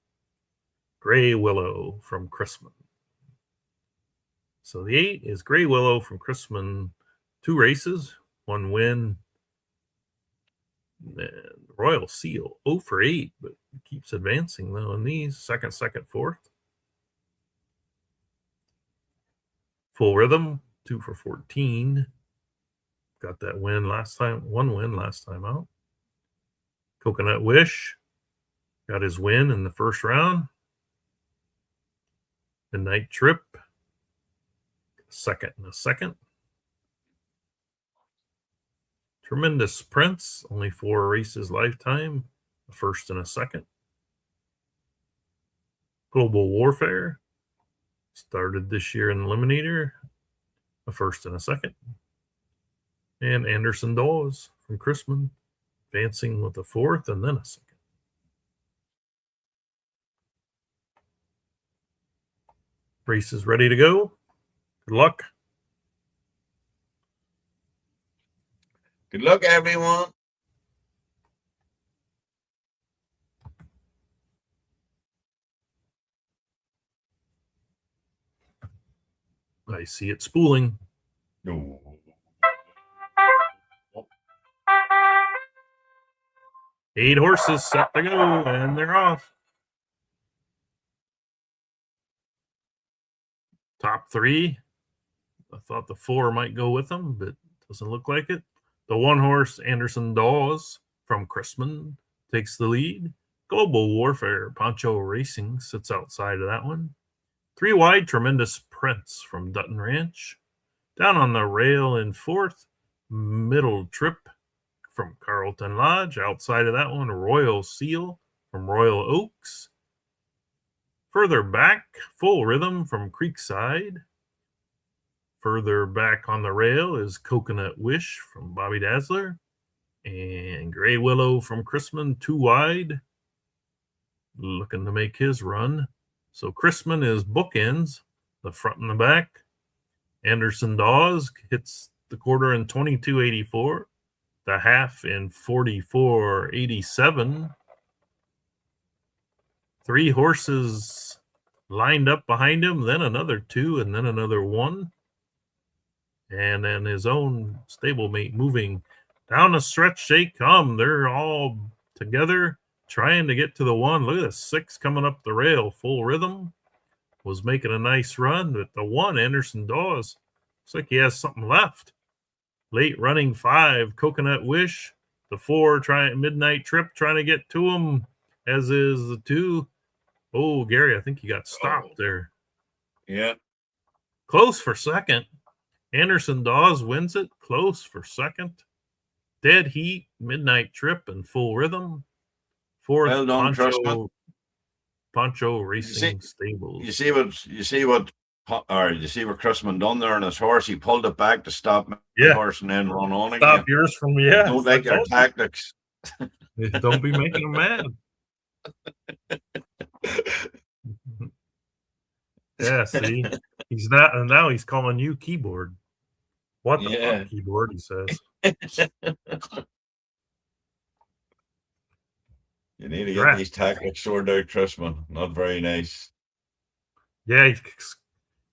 Gray Willow from Chrisman. So the 8 is Gray Willow from Chrisman. 2 races, 1 win. And Royal Seal, 0 for 8, but keeps advancing though in these. Second, 4th. Full Rhythm, 2 for 14. Got that win last time, 1 win last time out. Coconut Wish got his win in the first round. Midnight Trip, second. Tremendous Prince, only 4 races lifetime, a first and a second. Global Warfare, started this year in Eliminator, a first and a second. And Anderson Dawes from Chrisman, advancing with a 4th and then a 2nd. Race is ready to go. Good luck. Good luck, everyone. I see it spooling. No. 8 horses set to go, and they're off. Top 3. I thought the 4 might go with them, but doesn't look like it. The one horse, Anderson Dawes from Chrisman, takes the lead. Global Warfare, Poncho Racing, sits outside of that one. 3 wide, Tremendous Prince from Dutton Ranch. Down on the rail in fourth, Middle Trip from Carlton Lodge. Outside of that one, Royal Seal from Royal Oaks. Further back, Full Rhythm from Creekside. Further back on the rail is Coconut Wish from Bobby Dazzler. And Gray Willow from Chrisman, 2 wide, looking to make his run. So Chrisman is bookends, the front and the back. Anderson Dawes hits the quarter in 22.84, the half in 44.87. 3 horses lined up behind him, then another 2, and then another 1. And then his own stablemate moving down the stretch. They come. They're all together trying to get to the 1. Look at this 6 coming up the rail. Full Rhythm was making a nice run, but the 1, Anderson Dawes, looks like he has something left. Late running 5, Coconut Wish. The 4, Midnight Trip, trying to get to him, as is the 2. Oh, Gary, I think he got stopped there. Yeah. Close for second. Anderson Dawes wins it. Close for second. Dead Heat, Midnight Trip, and Full Rhythm. Fourth, Well done, Poncho Racing Stables. You see what Chrisman done there on his horse? He pulled it back to stop the horse and then run on again. Stop yours from Don't like your tactics. Don't be making him mad. Yeah, see, he's not, and now he's calling you keyboard. What the fuck, keyboard? He says. You need to get these tactics sorted out, Chrisman. Not very nice. Yeah,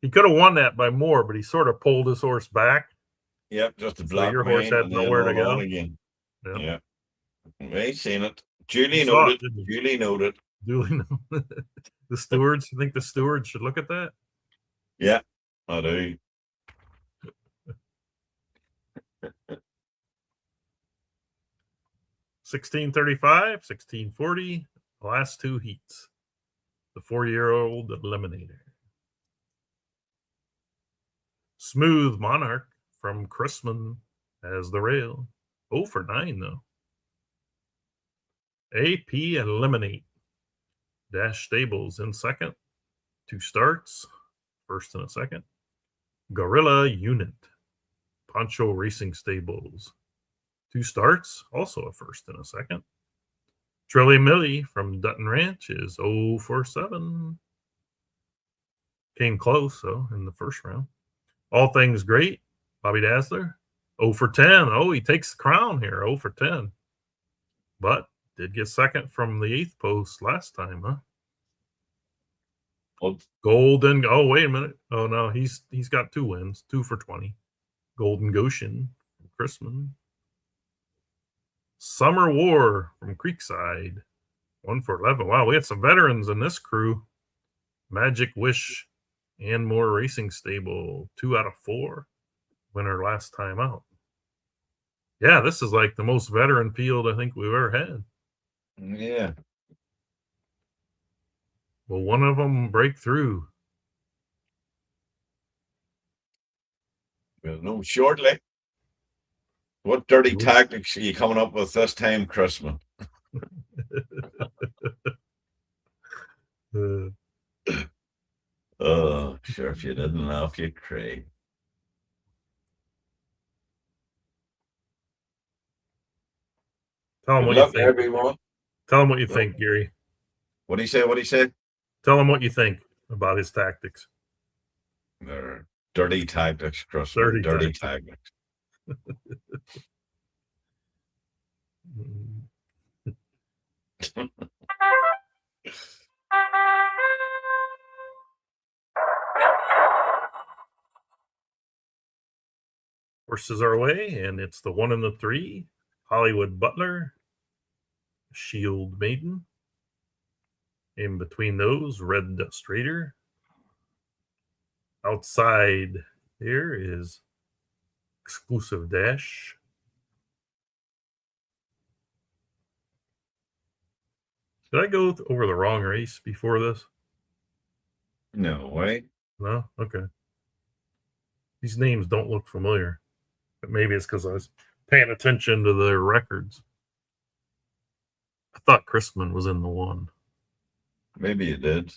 he could have won that by more, but he sort of pulled his horse back. Yep, just to block your horse had nowhere to go. Again. Yeah. We've seen it. Duly noted. Duly noted. The stewards, you think the stewards should look at that? Yeah, I do. $16.35, $16.40, the last 2 heats. The 4-year-old Eliminator. Smooth Monarch from Chrisman has the rail. 0 for 9, though. AP Eliminate. Dash Stables in second. 2 starts. First and a second. Gorilla Unit. Poncho Racing Stables. 2 starts. Also a first and a second. Trilly Millie from Dutton Ranch is 0 for 7. Came close, though, in the first round. All Things Great. Bobby Dazzler. 0 for 10. Oh, he takes the crown here. 0 for 10. But did get second from the 8th post last time, huh? Golden. Oh, wait a minute. Oh, no, he's got 2 wins. 2 for 20. Golden Goshen from Chrisman. Summer War from Creekside. 1 for 11. Wow, we had some veterans in this crew. Magic Wish and More Racing Stable. 2 out of 4. Winner last time out. Yeah, this is like the most veteran field I think we've ever had. Yeah. Will one of them break through? We'll know shortly. What dirty tactics are you coming up with this time, Chrisman? Oh, sure, if you didn't laugh, you'd cry. Tell him what you think. Everyone. Tell him what you think, Gary. What do you say? What do you say? Tell him what you think about his tactics. They're dirty tactics, Chrisman. Dirty tactics. Horses are away, and it's the 1 and the 3. Hollywood Butler, Shield Maiden. In between those, Red Dust Raider. Outside here is Exclusive Dash. Did I go over the wrong race before this? No way. No? Okay. These names don't look familiar. But maybe it's because I was paying attention to their records. I thought Chrisman was in the one. Maybe you did.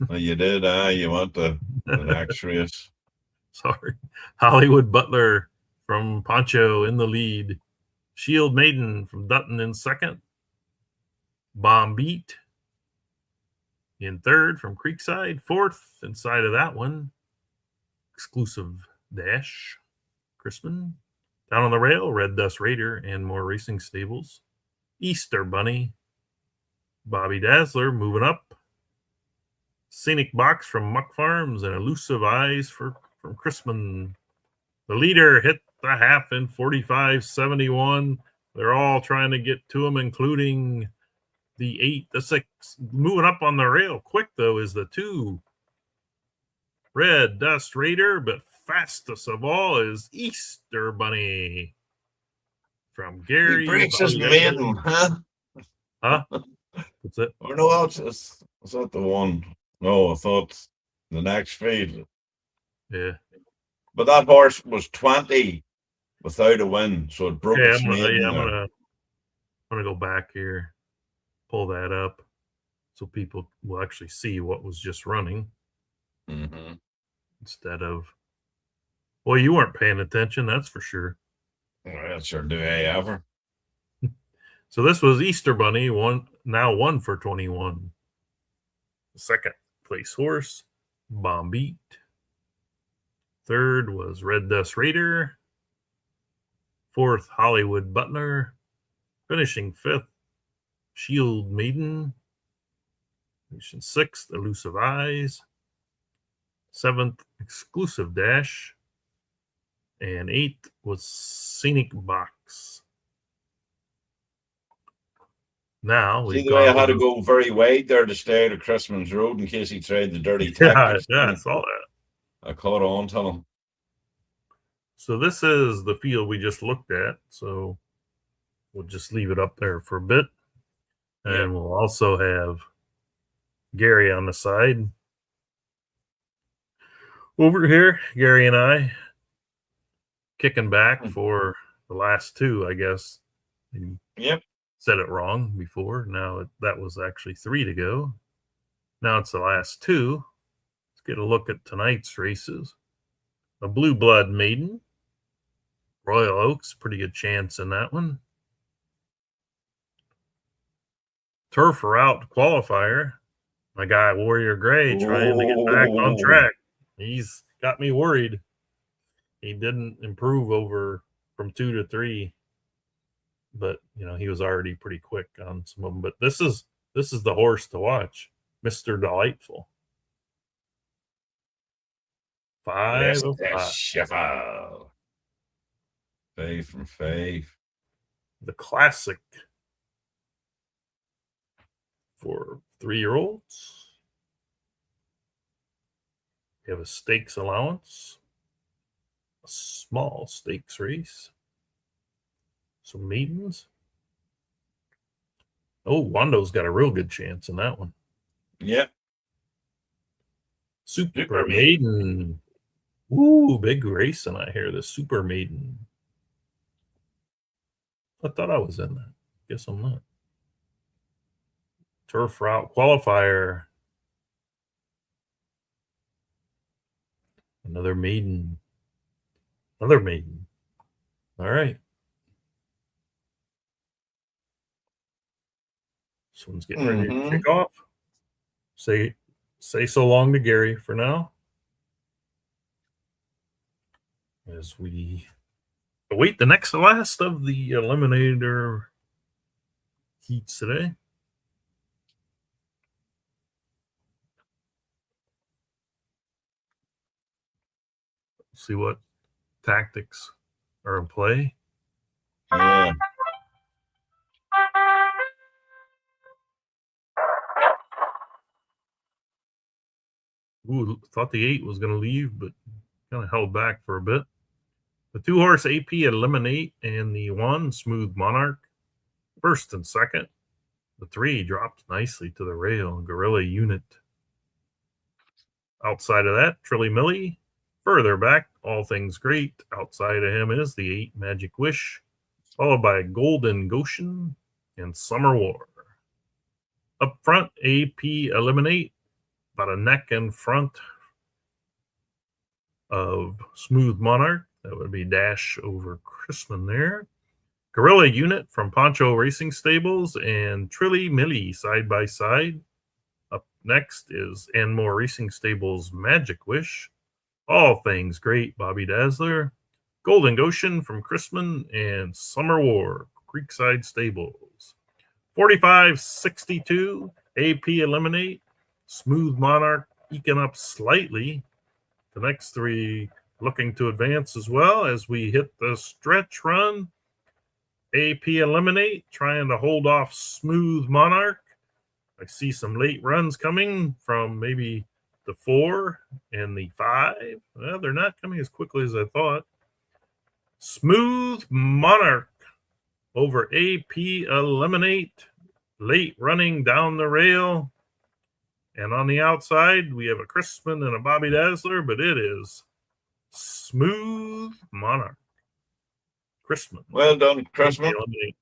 Well, you did. You want the next race. Sorry. Hollywood Butler from Poncho in the lead. Shield Maiden from Dutton in second. Bomb Beat in third from Creekside. Fourth inside of that one. Exclusive Dash. Chrisman. Down on the rail, Red Dust Raider and more racing stables. Easter Bunny. Bobby Dazzler moving up. Scenic Box from Muck Farms and Elusive Eyes from Chrisman. The leader hit the half in 45.71. They're all trying to get to him, including the 8, the 6. Moving up on the rail quick, though, is the 2. Red Dust Raider, but fastest of all is Easter Bunny from Gary. He breaks his maiden, huh? Huh? What's it? Or no, was that the one? No, I thought the next field. Yeah. But that horse was 20 without a win, so it broke its maiden. I'm gonna go back here, pull that up, so people will actually see what was just running. Mm-hmm. Instead of, well, you weren't paying attention, that's for sure. Well, sure do I ever. So this was Easter Bunny, now 1 for 21. The second place horse, Bomb Beat. Third was Red Dust Raider. Fourth, Hollywood Butler. Finishing fifth, Shield Maiden. Finishing sixth, Elusive Eyes. Seventh, Exclusive Dash. And eighth was Scenic Box. Now see the way I had to go very wide there to stay out of Chrisman's Road in case he tried the dirty tactics. Yeah, I saw that. I caught on to him. So this is the field we just looked at. So we'll just leave it up there for a bit. And we'll also have Gary on the side. Over here, Gary and I kicking back for the last 2, I guess. Yep. Said it wrong before. Now that was actually 3 to go. Now it's the last 2. Let's get a look at tonight's races. A Blue Blood Maiden. Royal Oaks, pretty good chance in that one. Turf Route Qualifier. My guy Warrior Gray trying to get back on track. He's got me worried. He didn't improve over from 2 to 3. But, he was already pretty quick on some of them. But this is the horse to watch, Mr. Delightful. 5 of 5. 5 from 5. The classic for 3-year-olds. We have a stakes allowance, a small stakes race. Some maidens. Oh, Wando's got a real good chance in that one. Yep. Super Maiden. Ooh, big racing I hear. The Super Maiden. I thought I was in that. Guess I'm not. Turf Route Qualifier. Another maiden. Another maiden. All right. This one's getting ready to kick off. Say so long to Gary for now. As we await the next to last of the Eliminator heats today. See what tactics are in play. Yeah. Ooh, thought the 8 was going to leave, but kind of held back for a bit. The 2-horse AP Eliminate and the 1 Smooth Monarch, first and second. The 3 dropped nicely to the rail. Gorilla Unit. Outside of that, Trilly Millie. Further back, All Things Great. Outside of him is the 8 Magic Wish, followed by Golden Goshen and Summer War. Up front, AP Eliminate, about a neck in front of Smooth Monarch. That would be Dash over Chrisman there. Gorilla Unit from Poncho Racing Stables and Trilly Millie side by side. Up next is Anmore Racing Stables Magic Wish. All Things Great, Bobby Dazzler. Golden Goshen from Chrisman and Summer War, Creekside Stables. 45-62, AP Eliminate. Smooth Monarch eking up slightly. The next 3 looking to advance as well as we hit the stretch run. AP Eliminate trying to hold off Smooth Monarch. I see some late runs coming from maybe the 4 and the 5. Well, they're not coming as quickly as I thought. Smooth Monarch over AP Eliminate. Late running down the rail. And on the outside, we have a Chrisman and a Bobby Dazzler, but it is Smooth Monarch. Chrisman. Well done, Chrisman.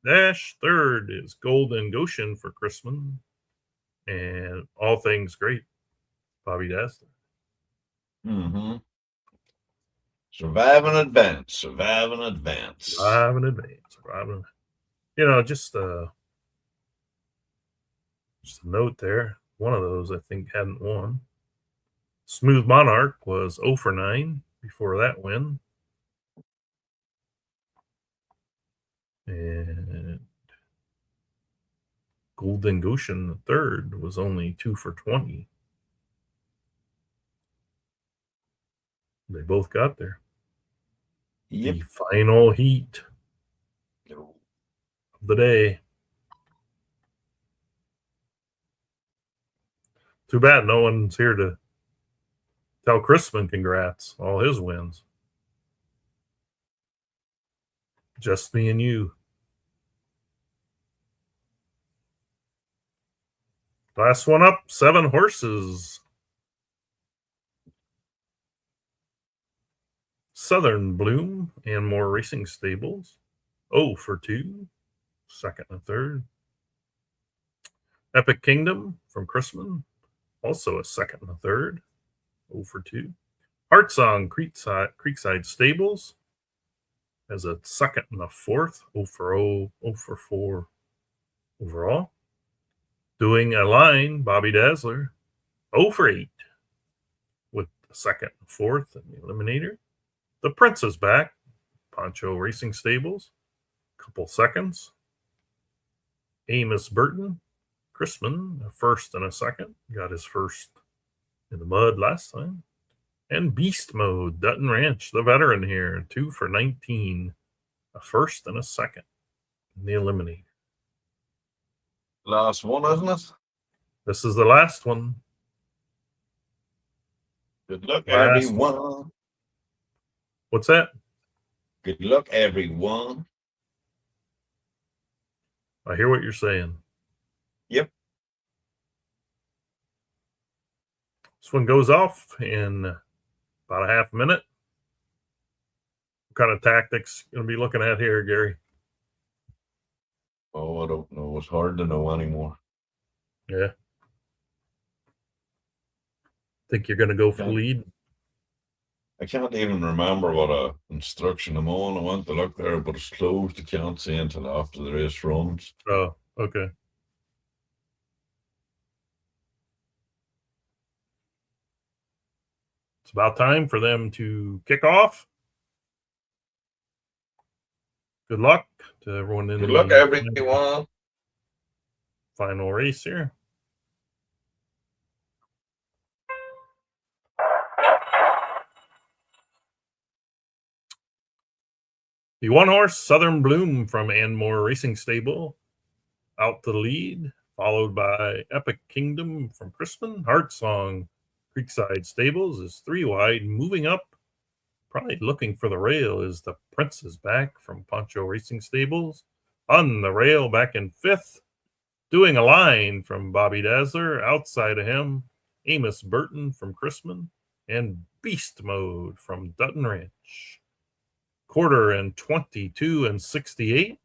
Dash. Third is Golden Goshen for Chrisman. And All Things Great, Bobby Dazzler. Mm-hmm. Survive and advance. Survive and advance. Survive and advance. Survive and, just a note there. One of those, I think, hadn't won. Smooth Monarch was 0 for 9 before that win. And Golden Goshen, the third, was only 2 for 20. They both got there. Yep. The final heat of the day. Too bad no one's here to tell Chrisman congrats, all his wins. Just me and you. Last one up, 7 horses. Southern Bloom and More Racing Stables. 0 for 2. Second and third. Epic Kingdom from Chrisman. Also a second and a third. 0 for 2. Heart Song Creekside Stables as a second and a fourth. 0 for 0. 0 for 4 overall. Doing a line, Bobby Dazzler. 0 for 8 with the second and fourth and the Eliminator. The Prince is back. Poncho Racing Stables. Couple seconds. Amos Burton. Chrisman, a first and a second. Got his first in the mud last time. And Beast Mode, Dutton Ranch, the veteran here. 2 for 19. A first and a second in the Eliminator. Last one, isn't it? This is the last one. Good luck, everyone. What's that? Good luck, everyone. I hear what you're saying. Yep. This one goes off in about a half minute. What kind of tactics going to be looking at here, Gary? Oh, I don't know. It's hard to know anymore. Yeah. Think you're going to go for the lead? I can't even remember what instruction I'm on. I went to look there, but it's closed. You can't see until after the race runs. Oh, okay. It's about time for them to kick off. Good luck to everyone in Good luck, everyone. Final race here. The 1-horse Southern Bloom from Anmore Racing Stable out to the lead, followed by Epic Kingdom from Chrisman. Heart Song Creekside Stables is 3 wide. Moving up, probably looking for the rail, is the Prince is back from Poncho Racing Stables. On the rail, back in 5th, Doing a Line from Bobby Dazzler. Outside of him, Amos Burton from Chrisman, and Beast Mode from Dutton Ranch. Quarter and 22 and 68.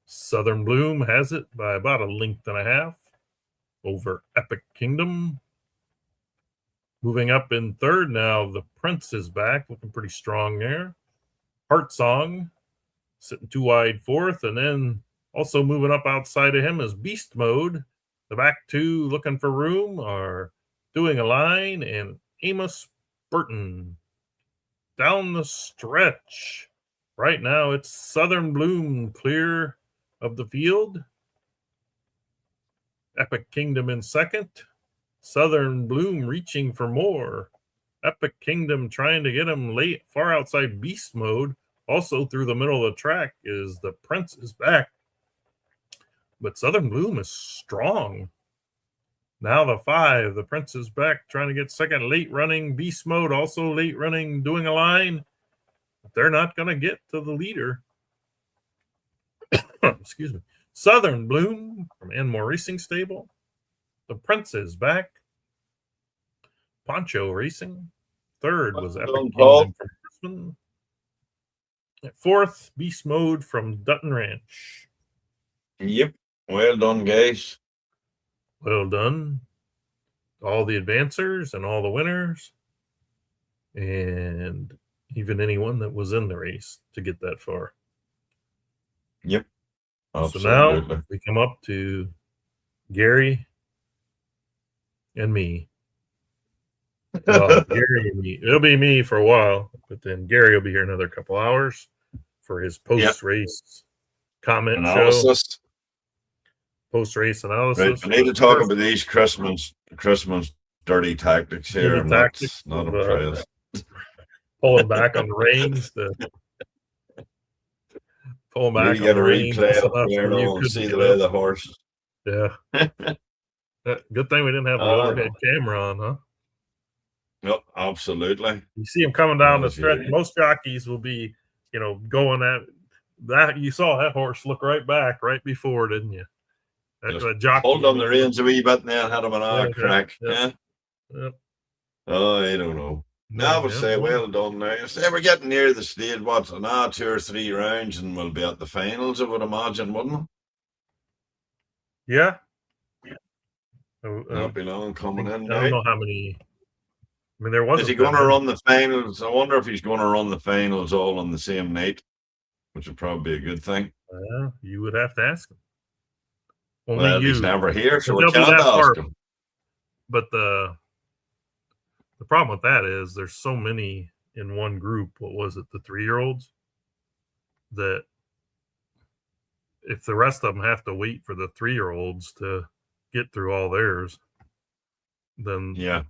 Southern Bloom has it by about a length and a half over Epic Kingdom. Moving up in third now, the Prince is back, looking pretty strong there. Heart Song sitting 2 wide fourth, and then also moving up outside of him is Beast Mode. The back two looking for room are Doing a Line and Amos Burton. Down the stretch, right now it's Southern Bloom clear of the field. Epic Kingdom in second. Southern Bloom reaching for more. Epic Kingdom trying to get him late, far outside Beast Mode. Also through the middle of the track is the Prince is back. But Southern Bloom is strong. Now the 5, the Prince is back trying to get second. Late running Beast Mode, also late running Doing a Line. But they're not going to get to the leader. Excuse me. Southern Bloom from Anmore Racing Stable. The Prince is back. Poncho Racing. Third was Epic Kingdom from Chrisman. Fourth, Beast Mode from Dutton Ranch. Yep. Well done, guys. Well done. All the advancers and all the winners. And even anyone that was in the race to get that far. Yep. Absolutely. So now we come up to Gary and me. Well, Gary and me. It'll be me for a while, but then Gary will be here another couple hours for his post-race comment analysis. Show. Post-race analysis. Right, we need to talk about these Christmas dirty tactics here. Not impressed. Pulling back on the reins. Pulling back you get a replay up there and see the way of the horse. Yeah. Good thing we didn't have the overhead camera on, huh? Yep, absolutely. You see him coming down the stretch. Most jockeys will be, going at that. You saw that horse look right back right before, didn't you? That jockey hold on the reins a wee bit and then had him an eye crack. Yeah. Oh, I don't know. Now I would say well done now. Say we're getting near the stage, what, 2 or 3 rounds and we'll be at the finals, I would imagine, wouldn't it? Yeah. Not be long coming in. I don't know how many. I mean, there wasn't. Is he going to run the finals? I wonder if he's going to run the finals all on the same night, which would probably be a good thing. You would have to ask him. Well, he's never here, so we can't ask him. But the problem with that is there's so many in one group. What was it, the 3-year-olds? That if the rest of them have to wait for the 3-year-olds to get through all theirs, then their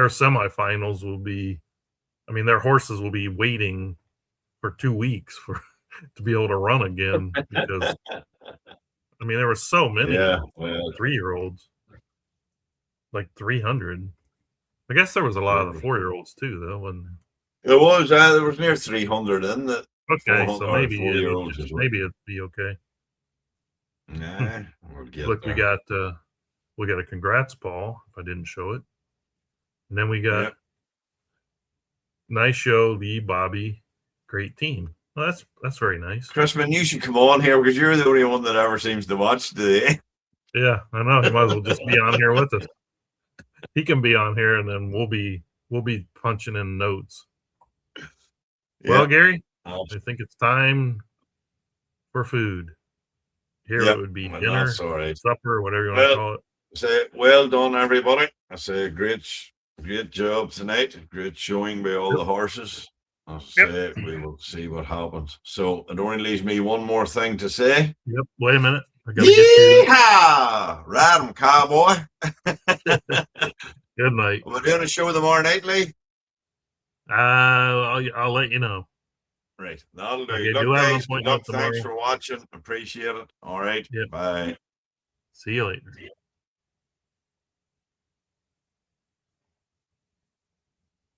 semifinals will be. I mean, their horses will be waiting for 2 weeks to be able to run again because. I mean, there were so many 3-year-olds, like 300. I guess there was a lot of the 4-year-olds too, though. Wasn't there? There was near 300 in the. Okay, so maybe it'd be okay. Nah, we'll get look, there. we got a congrats, Paul. If I didn't show it, and then we got nice show, Lee, Bobby, great team. Well, that's very nice. Chrisman, you should come on here because you're the only one that ever seems to watch today. Yeah, I know. He might as well just be on here with us. He can be on here, and then we'll be punching in notes. Well, Gary, I think it's time for food. Here it would be dinner, supper, whatever you want to call it. Say well done, everybody. I say great job tonight. Great showing by all the horses. I'll say we will see what happens. So it only leaves me one more thing to say. Yep. Wait a minute. I gotta get you. Ride 'em, cowboy. Good night. We're doing a show tomorrow night, Lee. I'll let you know. Right. That'll do. Okay, look, guys, thanks for watching. Appreciate it. All right. Yep. Bye. See you later.